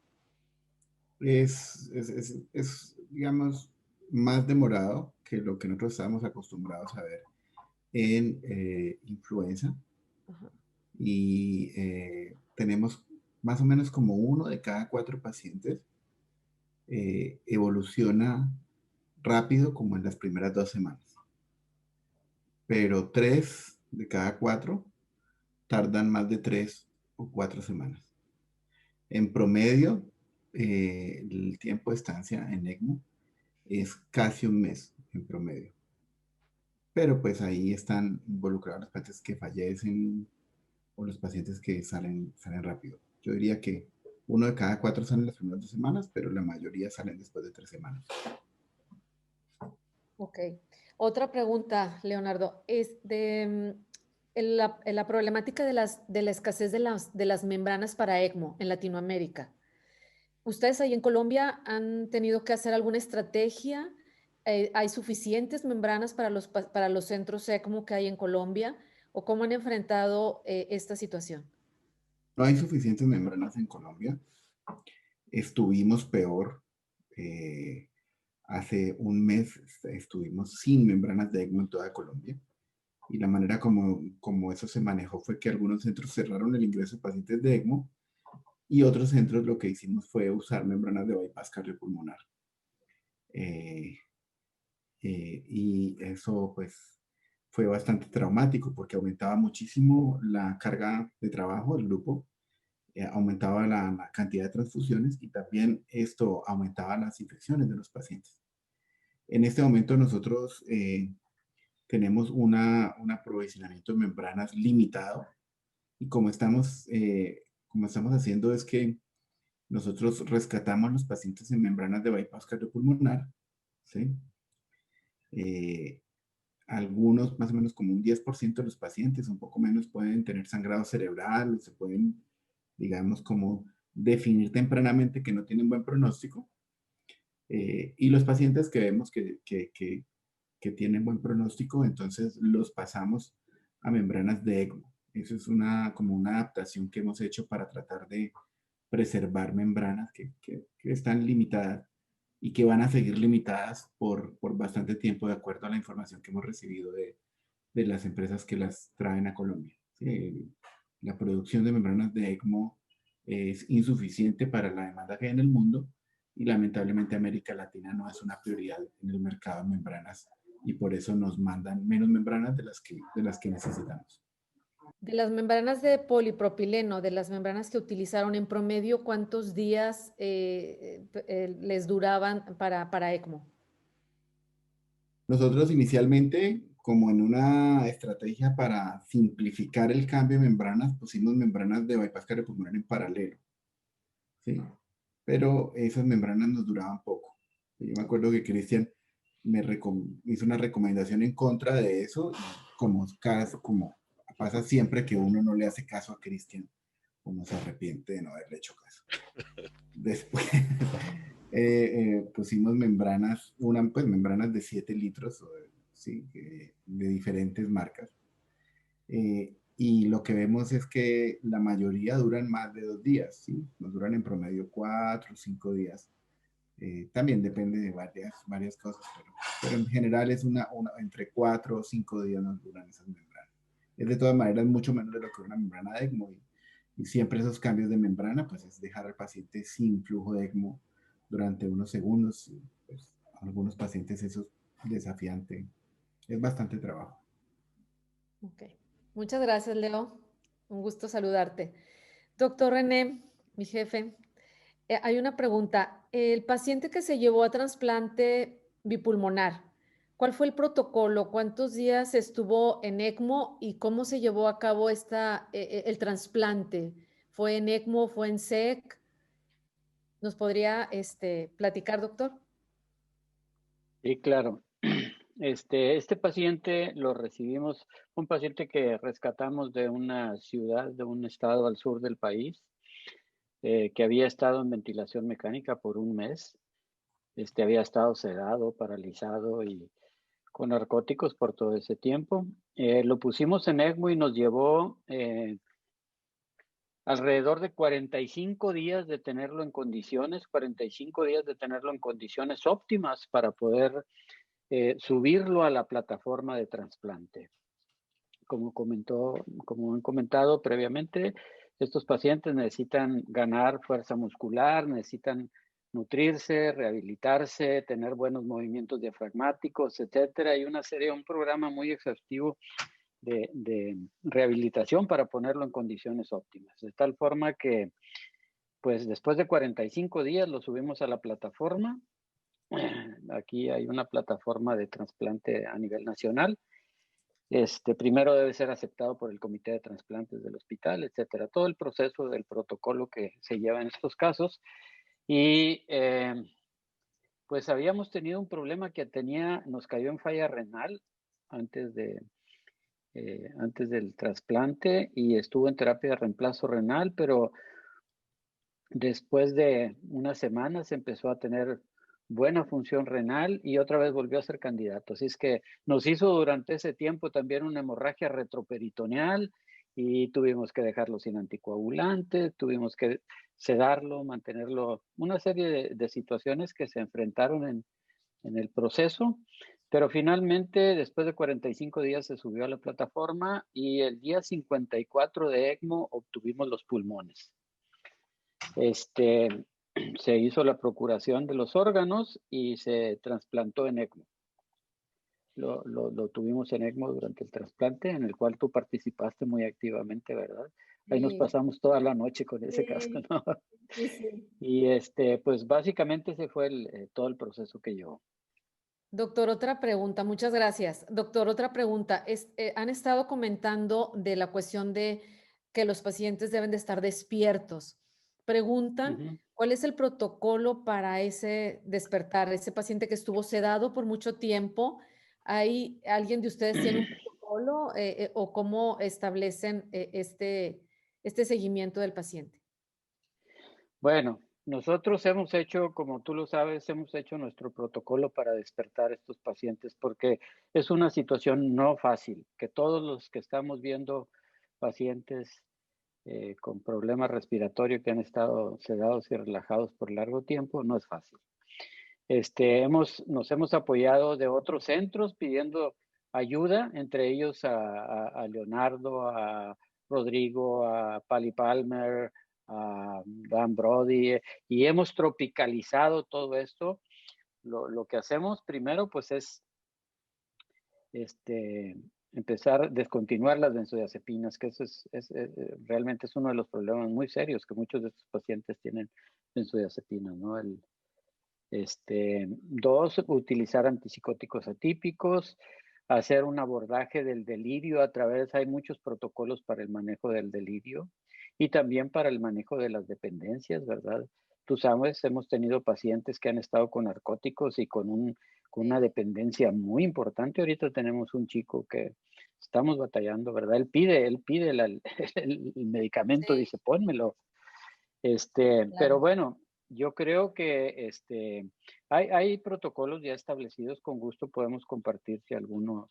Es, digamos, más demorado que lo que nosotros estábamos acostumbrados a ver en influenza. Ajá. Y tenemos más o menos como 1 de cada 4 pacientes evoluciona rápido como en las primeras 2 semanas. Pero 3 de cada 4 tardan más de 3 o 4 semanas. En promedio, el tiempo de estancia en ECMO es casi 1 mes en promedio. Pero pues ahí están involucrados los pacientes que fallecen o los pacientes que salen rápido. Yo diría que 1 de cada 4 salen las primeras 2 semanas, pero la mayoría salen después de 3 semanas. Ok. Otra pregunta, Leonardo, es de la problemática de la escasez de las membranas para ECMO en Latinoamérica. ¿Ustedes ahí en Colombia han tenido que hacer alguna estrategia? ¿Hay suficientes membranas para los centros ECMO que hay en Colombia? ¿O cómo han enfrentado esta situación? No hay suficientes membranas en Colombia. Estuvimos peor. Hace 1 mes estuvimos sin membranas de ECMO en toda Colombia. Y la manera como eso se manejó fue que algunos centros cerraron el ingreso de pacientes de ECMO y otros centros lo que hicimos fue usar membranas de bypass cardiopulmonar. Y eso pues fue bastante traumático porque aumentaba muchísimo la carga de trabajo del grupo, aumentaba la cantidad de transfusiones y también esto aumentaba las infecciones de los pacientes. En este momento nosotros tenemos un aprovisionamiento de membranas limitado. Y como estamos haciendo es que nosotros rescatamos a los pacientes en membranas de bypass cardiopulmonar, ¿sí? Algunos, más o menos como un 10% de los pacientes, un poco menos, pueden tener sangrado cerebral, o se pueden, digamos, como definir tempranamente que no tienen buen pronóstico. Y los pacientes que vemos que tienen buen pronóstico, entonces los pasamos a membranas de ECMO. Eso es como una adaptación que hemos hecho para tratar de preservar membranas que están limitadas y que van a seguir limitadas por bastante tiempo, de acuerdo a la información que hemos recibido de las empresas que las traen a Colombia. Sí, la producción de membranas de ECMO es insuficiente para la demanda que hay en el mundo y lamentablemente América Latina no es una prioridad en el mercado de membranas y por eso nos mandan menos membranas de las que necesitamos. De las membranas de polipropileno, de las membranas que utilizaron en promedio, ¿cuántos días les duraban para ECMO? Nosotros inicialmente, como en una estrategia para simplificar el cambio de membranas, pusimos membranas de bypass cardiopulmonar en paralelo, ¿sí? Pero esas membranas nos duraban poco. Yo me acuerdo que Cristian hizo una recomendación en contra de eso, y como pasa siempre que uno no le hace caso a Cristian, uno se arrepiente de no haberle hecho caso. Después pusimos membranas, membranas de 7 litros, ¿sí? De diferentes marcas. Y lo que vemos es que la mayoría duran más de 2 días, ¿sí? Nos duran en promedio 4 o 5 días. También depende de varias cosas, pero en general es entre 4 o 5 días nos duran esas membranas. Es de todas maneras mucho menos de lo que una membrana de ECMO. Y siempre esos cambios de membrana, pues es dejar al paciente sin flujo de ECMO durante unos segundos. Y, pues, a algunos pacientes eso es desafiante. Es bastante trabajo. Ok. Muchas gracias, Leo. Un gusto saludarte. Doctor René, mi jefe, hay una pregunta. El paciente que se llevó a trasplante bipulmonar, ¿cuál fue el protocolo? ¿Cuántos días estuvo en ECMO y cómo se llevó a cabo el trasplante? ¿Fue en ECMO? ¿Fue en SEC? ¿Nos podría platicar, doctor? Sí, claro. Este paciente lo recibimos, un paciente que rescatamos de una ciudad, de un estado al sur del país, que había estado en ventilación mecánica por un mes. Había estado sedado, paralizado y con narcóticos por todo ese tiempo. Lo pusimos en ECMO y nos llevó alrededor de 45 días de tenerlo en condiciones, 45 días de tenerlo en condiciones óptimas para poder subirlo a la plataforma de trasplante. Como han comentado previamente, estos pacientes necesitan ganar fuerza muscular, necesitan nutrirse, rehabilitarse, tener buenos movimientos diafragmáticos, etcétera. Hay un programa muy exhaustivo de rehabilitación para ponerlo en condiciones óptimas. De tal forma que, pues después de 45 días lo subimos a la plataforma. Aquí hay una plataforma de trasplante a nivel nacional. Primero debe ser aceptado por el comité de trasplantes del hospital, etcétera. Todo el proceso del protocolo que se lleva en estos casos. Y pues habíamos tenido un problema que nos cayó en falla renal antes del trasplante y estuvo en terapia de reemplazo renal, pero después de unas semanas empezó a tener buena función renal y otra vez volvió a ser candidato. Así es que nos hizo durante ese tiempo también una hemorragia retroperitoneal y tuvimos que dejarlo sin anticoagulante, tuvimos que sedarlo, mantenerlo, una serie de situaciones que se enfrentaron en el proceso, pero finalmente después de 45 días se subió a la plataforma y el día 54 de ECMO obtuvimos los pulmones. Se hizo la procuración de los órganos y se trasplantó en ECMO. Lo tuvimos en ECMO durante el trasplante, en el cual tú participaste muy activamente, ¿verdad? Ahí nos pasamos toda la noche con ese caso, ¿no? Sí. Y pues básicamente ese fue todo el proceso que llevó. Doctor, otra pregunta. Muchas gracias. Doctor, otra pregunta. Han estado comentando de la cuestión de que los pacientes deben de estar despiertos. Preguntan, ¿cuál es el protocolo para ese despertar? Ese paciente que estuvo sedado por mucho tiempo, ¿hay alguien de ustedes tiene un protocolo o cómo establecen este seguimiento del paciente? Bueno, nosotros hemos hecho, como tú lo sabes, hemos hecho nuestro protocolo para despertar a estos pacientes porque es una situación no fácil, que todos los que estamos viendo pacientes con problemas respiratorios que han estado sedados y relajados por largo tiempo, no es fácil. Nos hemos apoyado de otros centros pidiendo ayuda, entre ellos a Leonardo, a Rodrigo, a Pali Palmer, a Dan Brody, y hemos tropicalizado todo esto. Lo que hacemos primero, pues, es empezar a descontinuar las benzodiazepinas, que eso realmente es uno de los problemas muy serios que muchos de estos pacientes tienen benzodiazepinas, ¿no? Dos, utilizar antipsicóticos atípicos, hacer un abordaje del delirio hay muchos protocolos para el manejo del delirio y también para el manejo de las dependencias, ¿verdad? Tú sabes, hemos tenido pacientes que han estado con narcóticos y con una dependencia muy importante. Ahorita tenemos un chico que estamos batallando, ¿verdad? Él pide el medicamento, sí. Dice, pónmelo. Claro. Pero bueno, yo creo que hay protocolos ya establecidos. Con gusto podemos compartir si alguno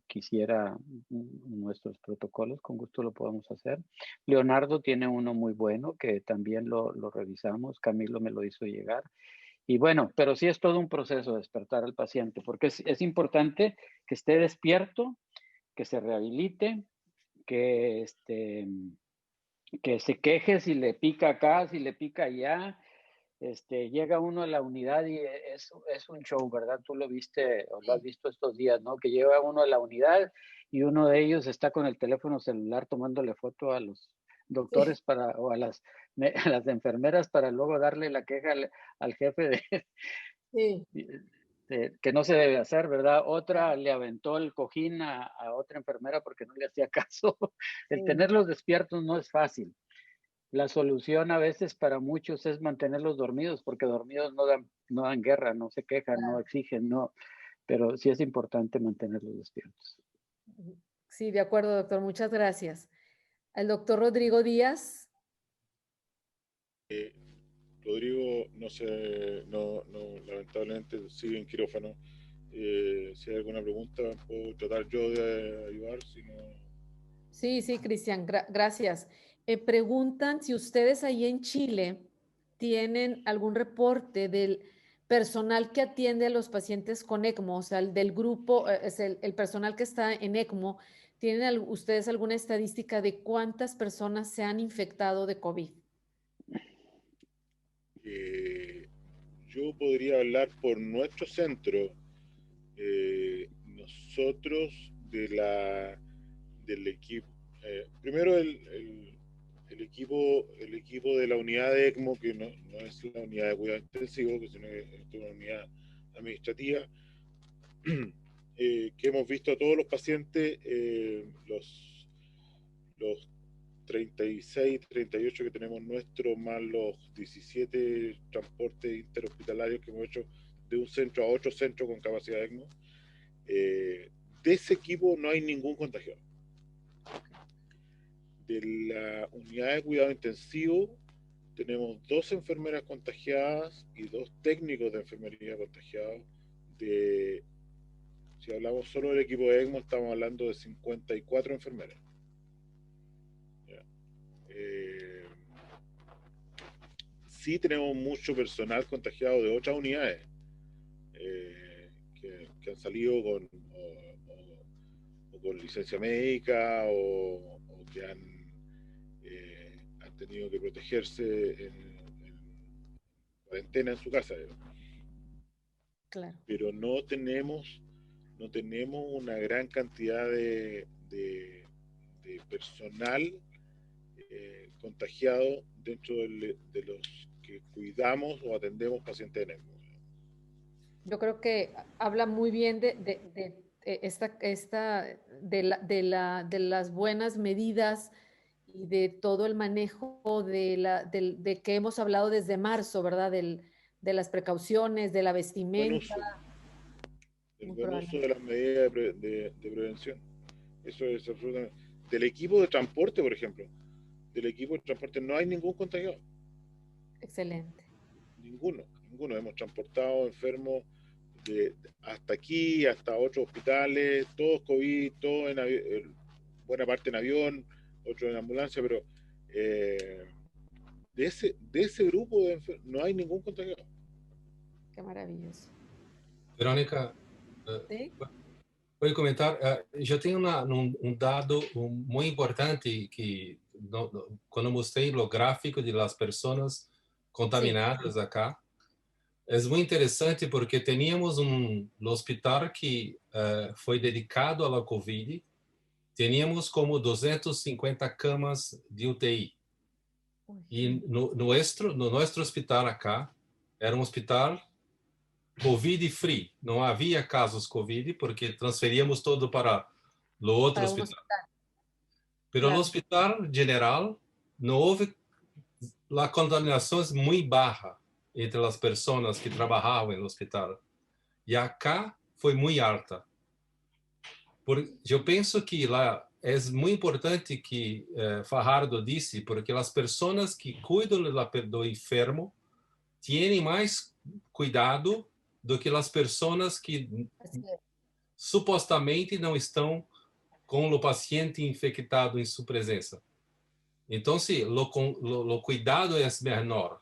quisiera nuestros protocolos, con gusto lo podemos hacer. Leonardo tiene uno muy bueno que también lo revisamos, Camilo me lo hizo llegar. Y bueno, pero sí es todo un proceso despertar al paciente, porque es importante que esté despierto, que se rehabilite, que se queje si le pica acá, si le pica allá. Llega uno a la unidad y es un show, ¿verdad? Tú lo viste o lo has visto estos días, ¿no? Que llega uno a la unidad y uno de ellos está con el teléfono celular tomándole foto a los doctores, sí, o a las enfermeras para luego darle la queja al jefe sí, que no se debe hacer, ¿verdad? Otra le aventó el cojín a otra enfermera porque no le hacía caso. El tenerlos despiertos no es fácil. La solución a veces para muchos es mantenerlos dormidos, porque dormidos no dan guerra, no se quejan, no exigen, no, pero sí es importante mantenerlos despiertos. Sí, de acuerdo, doctor. Muchas gracias. El doctor Rodrigo Díaz. Rodrigo, lamentablemente sigue en quirófano. Si hay alguna pregunta, puedo tratar yo de ayudar, si no... Sí, Cristian, gracias. Preguntan si ustedes ahí en Chile tienen algún reporte del personal que atiende a los pacientes con ECMO, o sea, del grupo, es el personal que está en ECMO. ¿Tienen ustedes alguna estadística de cuántas personas se han infectado de COVID? Yo podría hablar por nuestro centro. Nosotros del equipo, primero el equipo de la unidad de ECMO, que no es la unidad de cuidado intensivo, sino que es una unidad administrativa, que hemos visto a todos los pacientes, los 36, 38 que tenemos nuestros, más los 17 transportes interhospitalarios que hemos hecho de un centro a otro centro con capacidad de ECMO. De ese equipo no hay ningún contagiado. De la unidad de cuidado intensivo tenemos 2 enfermeras contagiadas y 2 técnicos de enfermería contagiados. Si hablamos solo del equipo de ECMO, estamos hablando de 54 enfermeras. Sí tenemos mucho personal contagiado de otras unidades que han salido con licencia médica o que han tenido que protegerse en cuarentena en su casa. Claro. Pero no tenemos una gran cantidad de personal contagiado dentro de los que cuidamos o atendemos pacientes en ECMO. Yo creo que habla muy bien de de las buenas medidas y de todo el manejo de que hemos hablado desde marzo, ¿verdad? De las precauciones, de la Buen vestimenta. uso, el Muy buen uso probablemente. de las medidas de prevención. Eso es absolutamente. Del equipo de transporte, por ejemplo, del equipo de transporte no hay ningún contagiado. Excelente. Ninguno. Hemos transportado enfermos hasta aquí, hasta otros hospitales, todos COVID, todos buena parte en avión, otros en ambulancia, pero de ese grupo de enfermos no hay ningún contagiado. Qué maravilloso. Verónica, ¿Sí? voy a comentar, yo tengo un dado muy importante que cuando mostré los gráficos de las personas contaminadas acá, es muy interesante porque teníamos un hospital que fue dedicado a la COVID, teníamos como 250 camas de UTI. Y nuestro hospital acá era un hospital COVID-free. No había casos COVID porque transferíamos todo para lo otro Para un hospital. hospital. Pero el Claro. hospital general no hubo, la contaminación es muy baja entre las personas que trabajaban en el hospital. Y acá fue muy alta. Yo pienso que es muy importante que Fajardo disse, porque las personas que cuidan do enfermo tienen más cuidado do que las personas que Así es. supostamente não estão com o paciente infectado em sua presença. Então, sim, o cuidado é menor.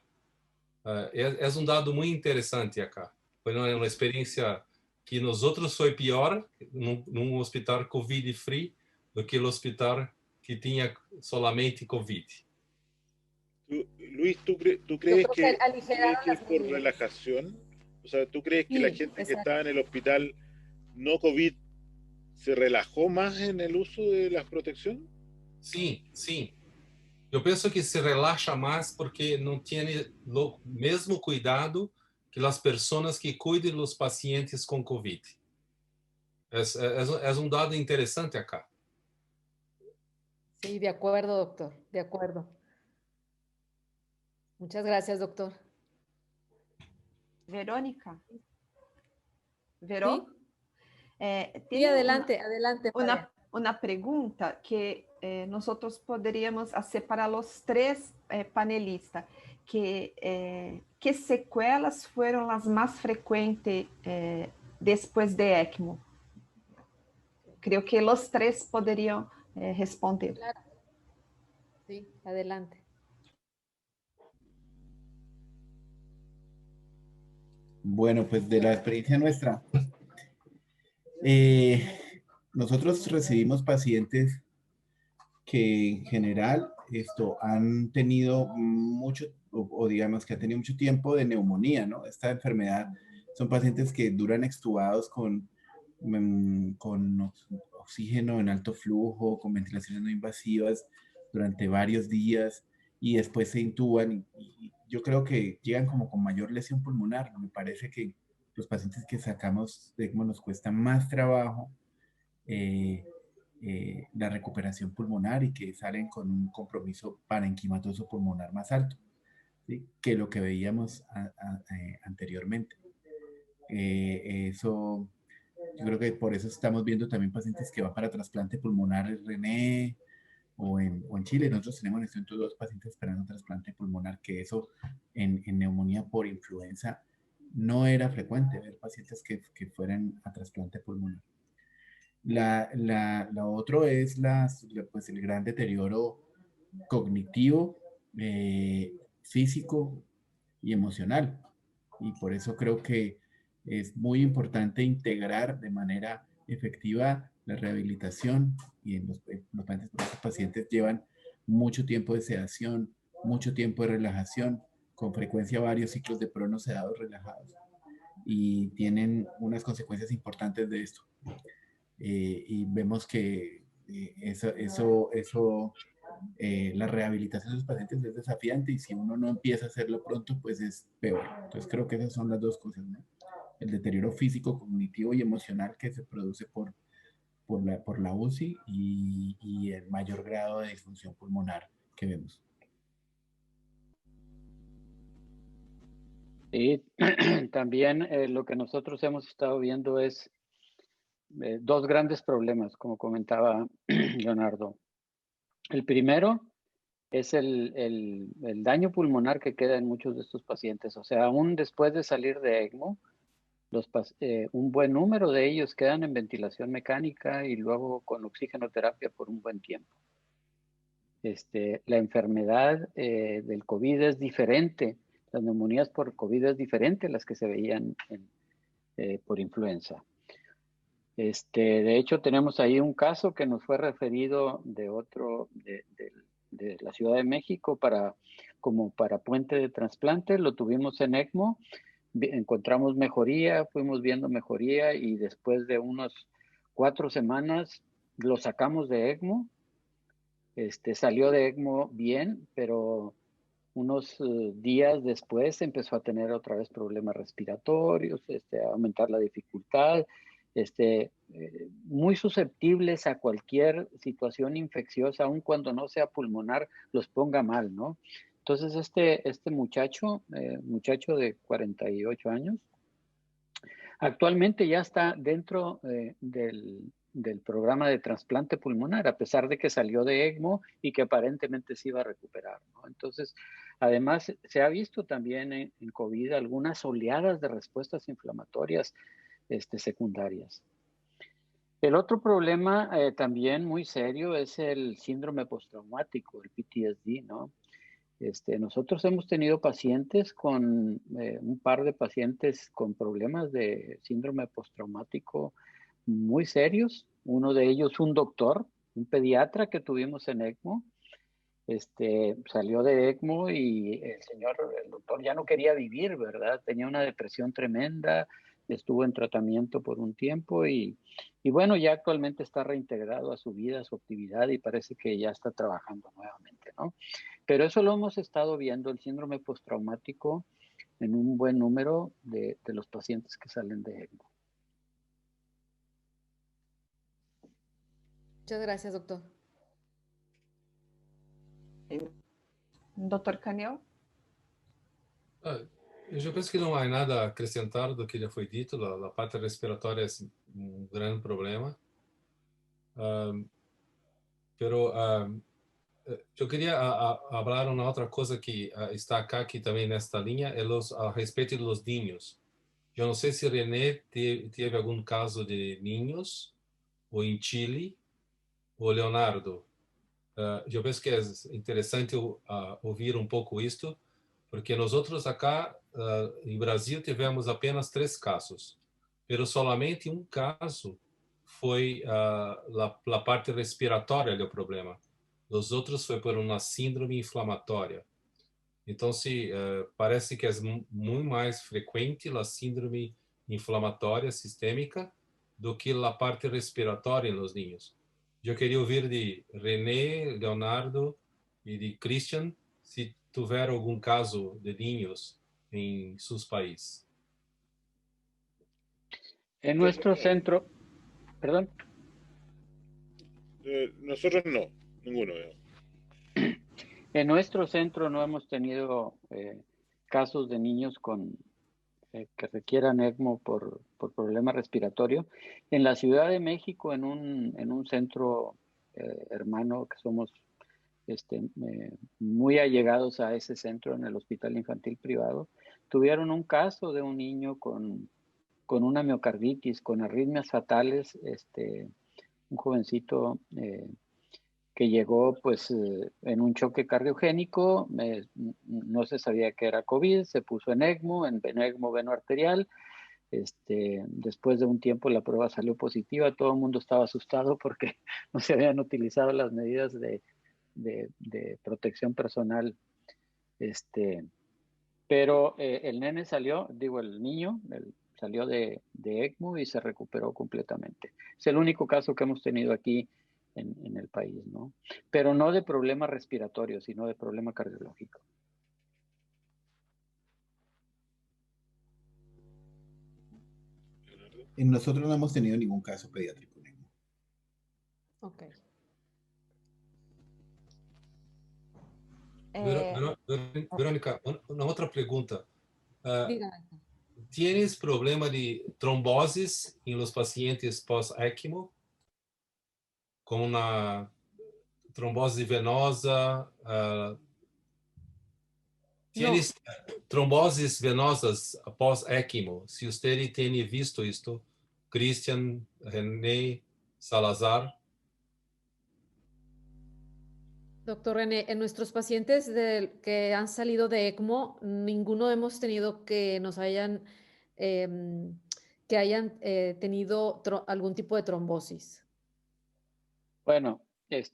É um dado muito interessante acá. Foi uma experiência que nos outros foi pior, num hospital COVID-free, do que o hospital que tinha solamente COVID. Luis, ¿tú Yo crees creo que aligeraron que es las por medidas. relajación? O sea, ¿tú crees que la Sí, gente que exacto. estaba en el hospital no COVID se relajó más en el uso de la protección? Sim, sim. Eu penso que se relaxa mais porque não tem o mesmo cuidado que as pessoas que cuidam dos pacientes com COVID. É um dado interessante acá. Sí, de acuerdo, doctor. De acuerdo. Muchas gracias, doctor. Verônica? Verô? Sí, sí, Tem adelante, adelante, María. uma pergunta que nós poderíamos fazer para os três panelistas. Que sequelas foram as mais frequentes depois de ECMO? Creio que os três poderiam responder. Claro. Sí, adelante. Bueno, pues de la experiencia nuestra, nosotros recibimos pacientes que en general han tenido mucho, o digamos que han tenido mucho tiempo de neumonía, ¿no? Esta enfermedad son pacientes que duran extubados con oxígeno en alto flujo, con ventilaciones no invasivas durante varios días y después se intuban y yo creo que llegan como con mayor lesión pulmonar. Me parece que los pacientes que sacamos de ECMO nos cuesta más trabajo la recuperación pulmonar y que salen con un compromiso parenquimatoso pulmonar más alto, ¿sí? Que lo que veíamos anteriormente. Eso, yo creo que por eso estamos viendo también pacientes que van para trasplante pulmonar RNE o en Chile. Nosotros tenemos en este momento 2 pacientes esperando trasplante pulmonar, que eso en neumonía por influenza no era frecuente ver pacientes que fueran a trasplante pulmonar. La otro es pues el gran deterioro cognitivo, físico y emocional. Y por eso creo que es muy importante integrar de manera efectiva la rehabilitación y en los pacientes llevan mucho tiempo de sedación, mucho tiempo de relajación, con frecuencia varios ciclos de pronosedados relajados y tienen unas consecuencias importantes de esto. Y vemos que la rehabilitación de los pacientes es desafiante y si uno no empieza a hacerlo pronto, pues es peor. Entonces creo que esas son las dos cosas, ¿no? el deterioro físico, cognitivo y emocional que se produce por la UCI y el mayor grado de disfunción pulmonar que vemos. Y también lo que nosotros hemos estado viendo es dos grandes problemas, como comentaba Leonardo. El primero es el daño pulmonar que queda en muchos de estos pacientes. O sea, aún después de salir de ECMO, un buen número de ellos quedan en ventilación mecánica y luego con oxigenoterapia por un buen tiempo. La enfermedad del COVID es diferente, las neumonías por COVID es diferente a las que se veían por influenza. De hecho, tenemos ahí un caso que nos fue referido de la Ciudad de México como para puente de trasplante. Lo tuvimos en ECMO, encontramos mejoría, fuimos viendo mejoría y después de unos 4 semanas lo sacamos de ECMO. Salió de ECMO bien, pero unos días después empezó a tener otra vez problemas respiratorios, a aumentar la dificultad, muy susceptibles a cualquier situación infecciosa, aun cuando no sea pulmonar, los ponga mal, ¿no? Entonces este muchacho de 48 años, actualmente ya está dentro del programa de trasplante pulmonar, a pesar de que salió de ECMO y que aparentemente se iba a recuperar, ¿no? Entonces, además, se ha visto también en COVID algunas oleadas de respuestas inflamatorias secundarias. El otro problema también muy serio es el síndrome postraumático, el PTSD, ¿no? Nosotros hemos tenido pacientes un par de pacientes con problemas de síndrome postraumático muy serios. Uno de ellos, un doctor, un pediatra que tuvimos en ECMO, salió de ECMO y el doctor ya no quería vivir, ¿verdad? Tenía una depresión tremenda, estuvo en tratamiento por un tiempo y bueno, ya actualmente está reintegrado a su vida, a su actividad y parece que ya está trabajando nuevamente, ¿no? Pero eso lo hemos estado viendo, el síndrome postraumático, en un buen número de los pacientes que salen de ECMO. Muchas gracias, doctor. Dr. Canel? Eu penso que não há nada a acrescentar do que já foi dito. A parte respiratória é um grande problema. Pero eu queria falar uma outra coisa que está aqui também nesta linha, é a respeito dos ninhos. Eu não sei se René teve algum caso de ninhos, ou em Chile, ou Leonardo. Eu penso que é interessante ouvir um pouco isto, porque nós outros acá em Brasil tivemos apenas 3 casos, pero solamente um caso foi a parte respiratória do problema. Os outros foi por uma síndrome inflamatória. Então, parece que é muito mais frequente a síndrome inflamatória sistêmica do que a parte respiratória nos ninhos. Eu queria ouvir de René, Leonardo e de Christian se tiveram algum caso de niños en sus países. En nuestro centro, perdón. Nosotros no, ninguno. En nuestro centro no hemos tenido casos de niños que requieran ECMO por problema respiratorio. En la Ciudad de México, en un centro hermano que somos muy allegados a ese centro, en el Hospital Infantil Privado, tuvieron un caso de un niño con una miocarditis, con arritmias fatales, un jovencito que llegó pues en un choque cardiogénico, no se sabía que era COVID, se puso en ECMO, en ECMO venoarterial. Después de un tiempo la prueba salió positiva, todo el mundo estaba asustado porque no se habían utilizado las medidas de protección personal. Pero el nene salió, el niño salió de ECMO y se recuperó completamente. Es el único caso que hemos tenido aquí en el país, ¿no? Pero no de problema respiratorio, sino de problema cardiológico. Nosotros no hemos tenido ningún caso pediátrico en ECMO. Ok. Verónica, una otra pregunta. Dígame. ¿Tienes problema de trombosis en los pacientes post-ECMO? Con una trombose venosa? ¿Tienes tromboses venosas pós-ECMO? Si usted tiene visto esto, Cristian, René, Salazar. Doctor René, en nuestros pacientes que han salido de ECMO, ninguno hemos tenido que nos hayan, tenido algún tipo de trombosis. Bueno,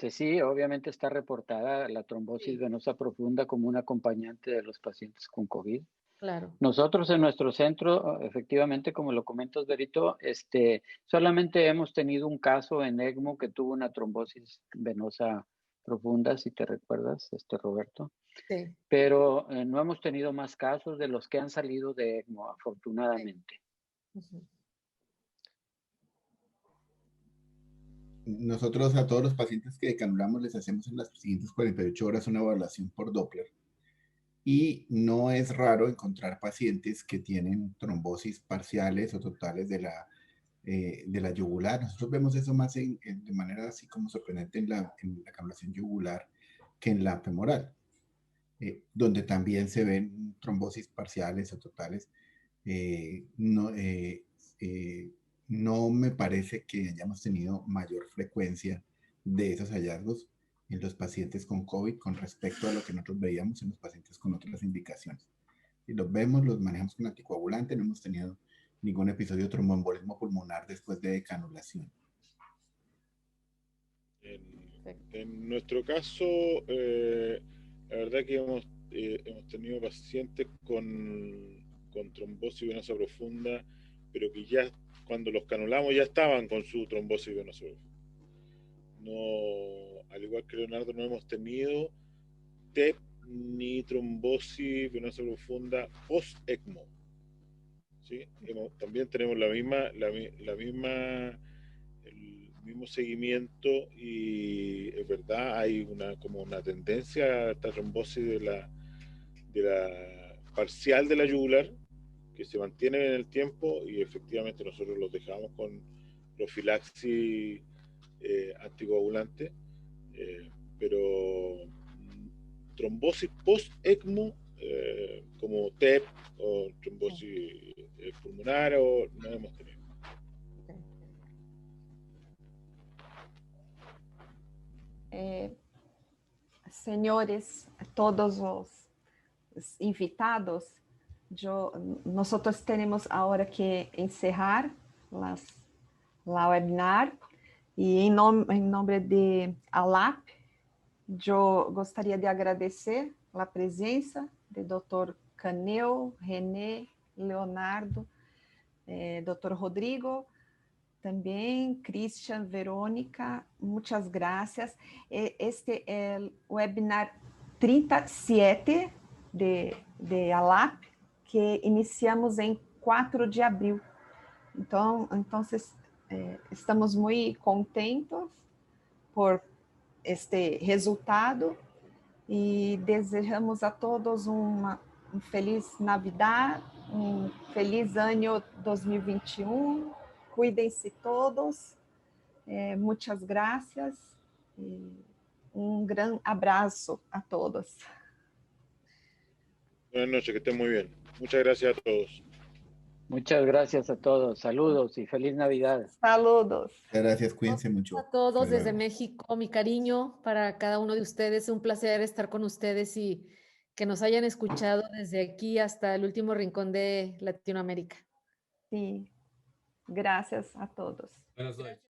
sí, obviamente está reportada la trombosis venosa profunda como un acompañante de los pacientes con COVID. Claro. Nosotros en nuestro centro, efectivamente, como lo comentas, Berito, solamente hemos tenido un caso en ECMO que tuvo una trombosis venosa profunda, si te recuerdas, Roberto. Sí. Pero no hemos tenido más casos de los que han salido de ECMO, afortunadamente. Sí. Nosotros a todos los pacientes que decanulamos les hacemos en las siguientes 48 horas una evaluación por Doppler. Y no es raro encontrar pacientes que tienen trombosis parciales o totales de la yugular. Nosotros vemos eso más de manera así como sorprendente en la canulación yugular que en la femoral, donde también se ven trombosis parciales o totales. No me parece que hayamos tenido mayor frecuencia de esos hallazgos en los pacientes con COVID con respecto a lo que nosotros veíamos en los pacientes con otras indicaciones. Si los vemos, los manejamos con anticoagulante, no hemos tenido ningún episodio de tromboembolismo pulmonar después de decanulación. En nuestro caso, la verdad que hemos tenido pacientes con trombosis venosa profunda, pero que ya cuando los canulamos ya estaban con su trombosis venosa profunda. No, al igual que Leonardo, no hemos tenido TEP ni trombosis venosa profunda post-ECMO. ¿Sí? También tenemos el mismo seguimiento, y es verdad, hay como una tendencia a esta trombosis de la parcial de la yugular que se mantiene en el tiempo, y efectivamente nosotros los dejamos con profilaxis anticoagulante, pero trombosis post-ECMO, como TEP o trombosis pulmonar, no hemos tenido. Senhores, todos os invitados, nosotros tenemos ahora que encerrar la webinar, e em nome de ALAP, eu gostaria de agradecer a presença do Dr. Caneu, René, Leonardo, Dr. Rodrigo, também Cristian, Verônica, muitas graças. Este é o webinar 37 de ALAP, que iniciamos em 4 de abril. Então estamos muito contentos por este resultado e desejamos a todos um feliz Navidad, um feliz ano 2021. Cuidem-se todos. Muitas graças. Um grande abraço a todos. Buenas noches, que estén muy bien. Muchas gracias a todos. Muchas gracias a todos. Saludos y feliz Navidad. Saludos. Gracias, cuídense mucho. A todos desde México, mi cariño para cada uno de ustedes. Un placer estar con ustedes y que nos hayan escuchado desde aquí hasta el último rincón de Latinoamérica. Sí, gracias a todos. Buenas noches.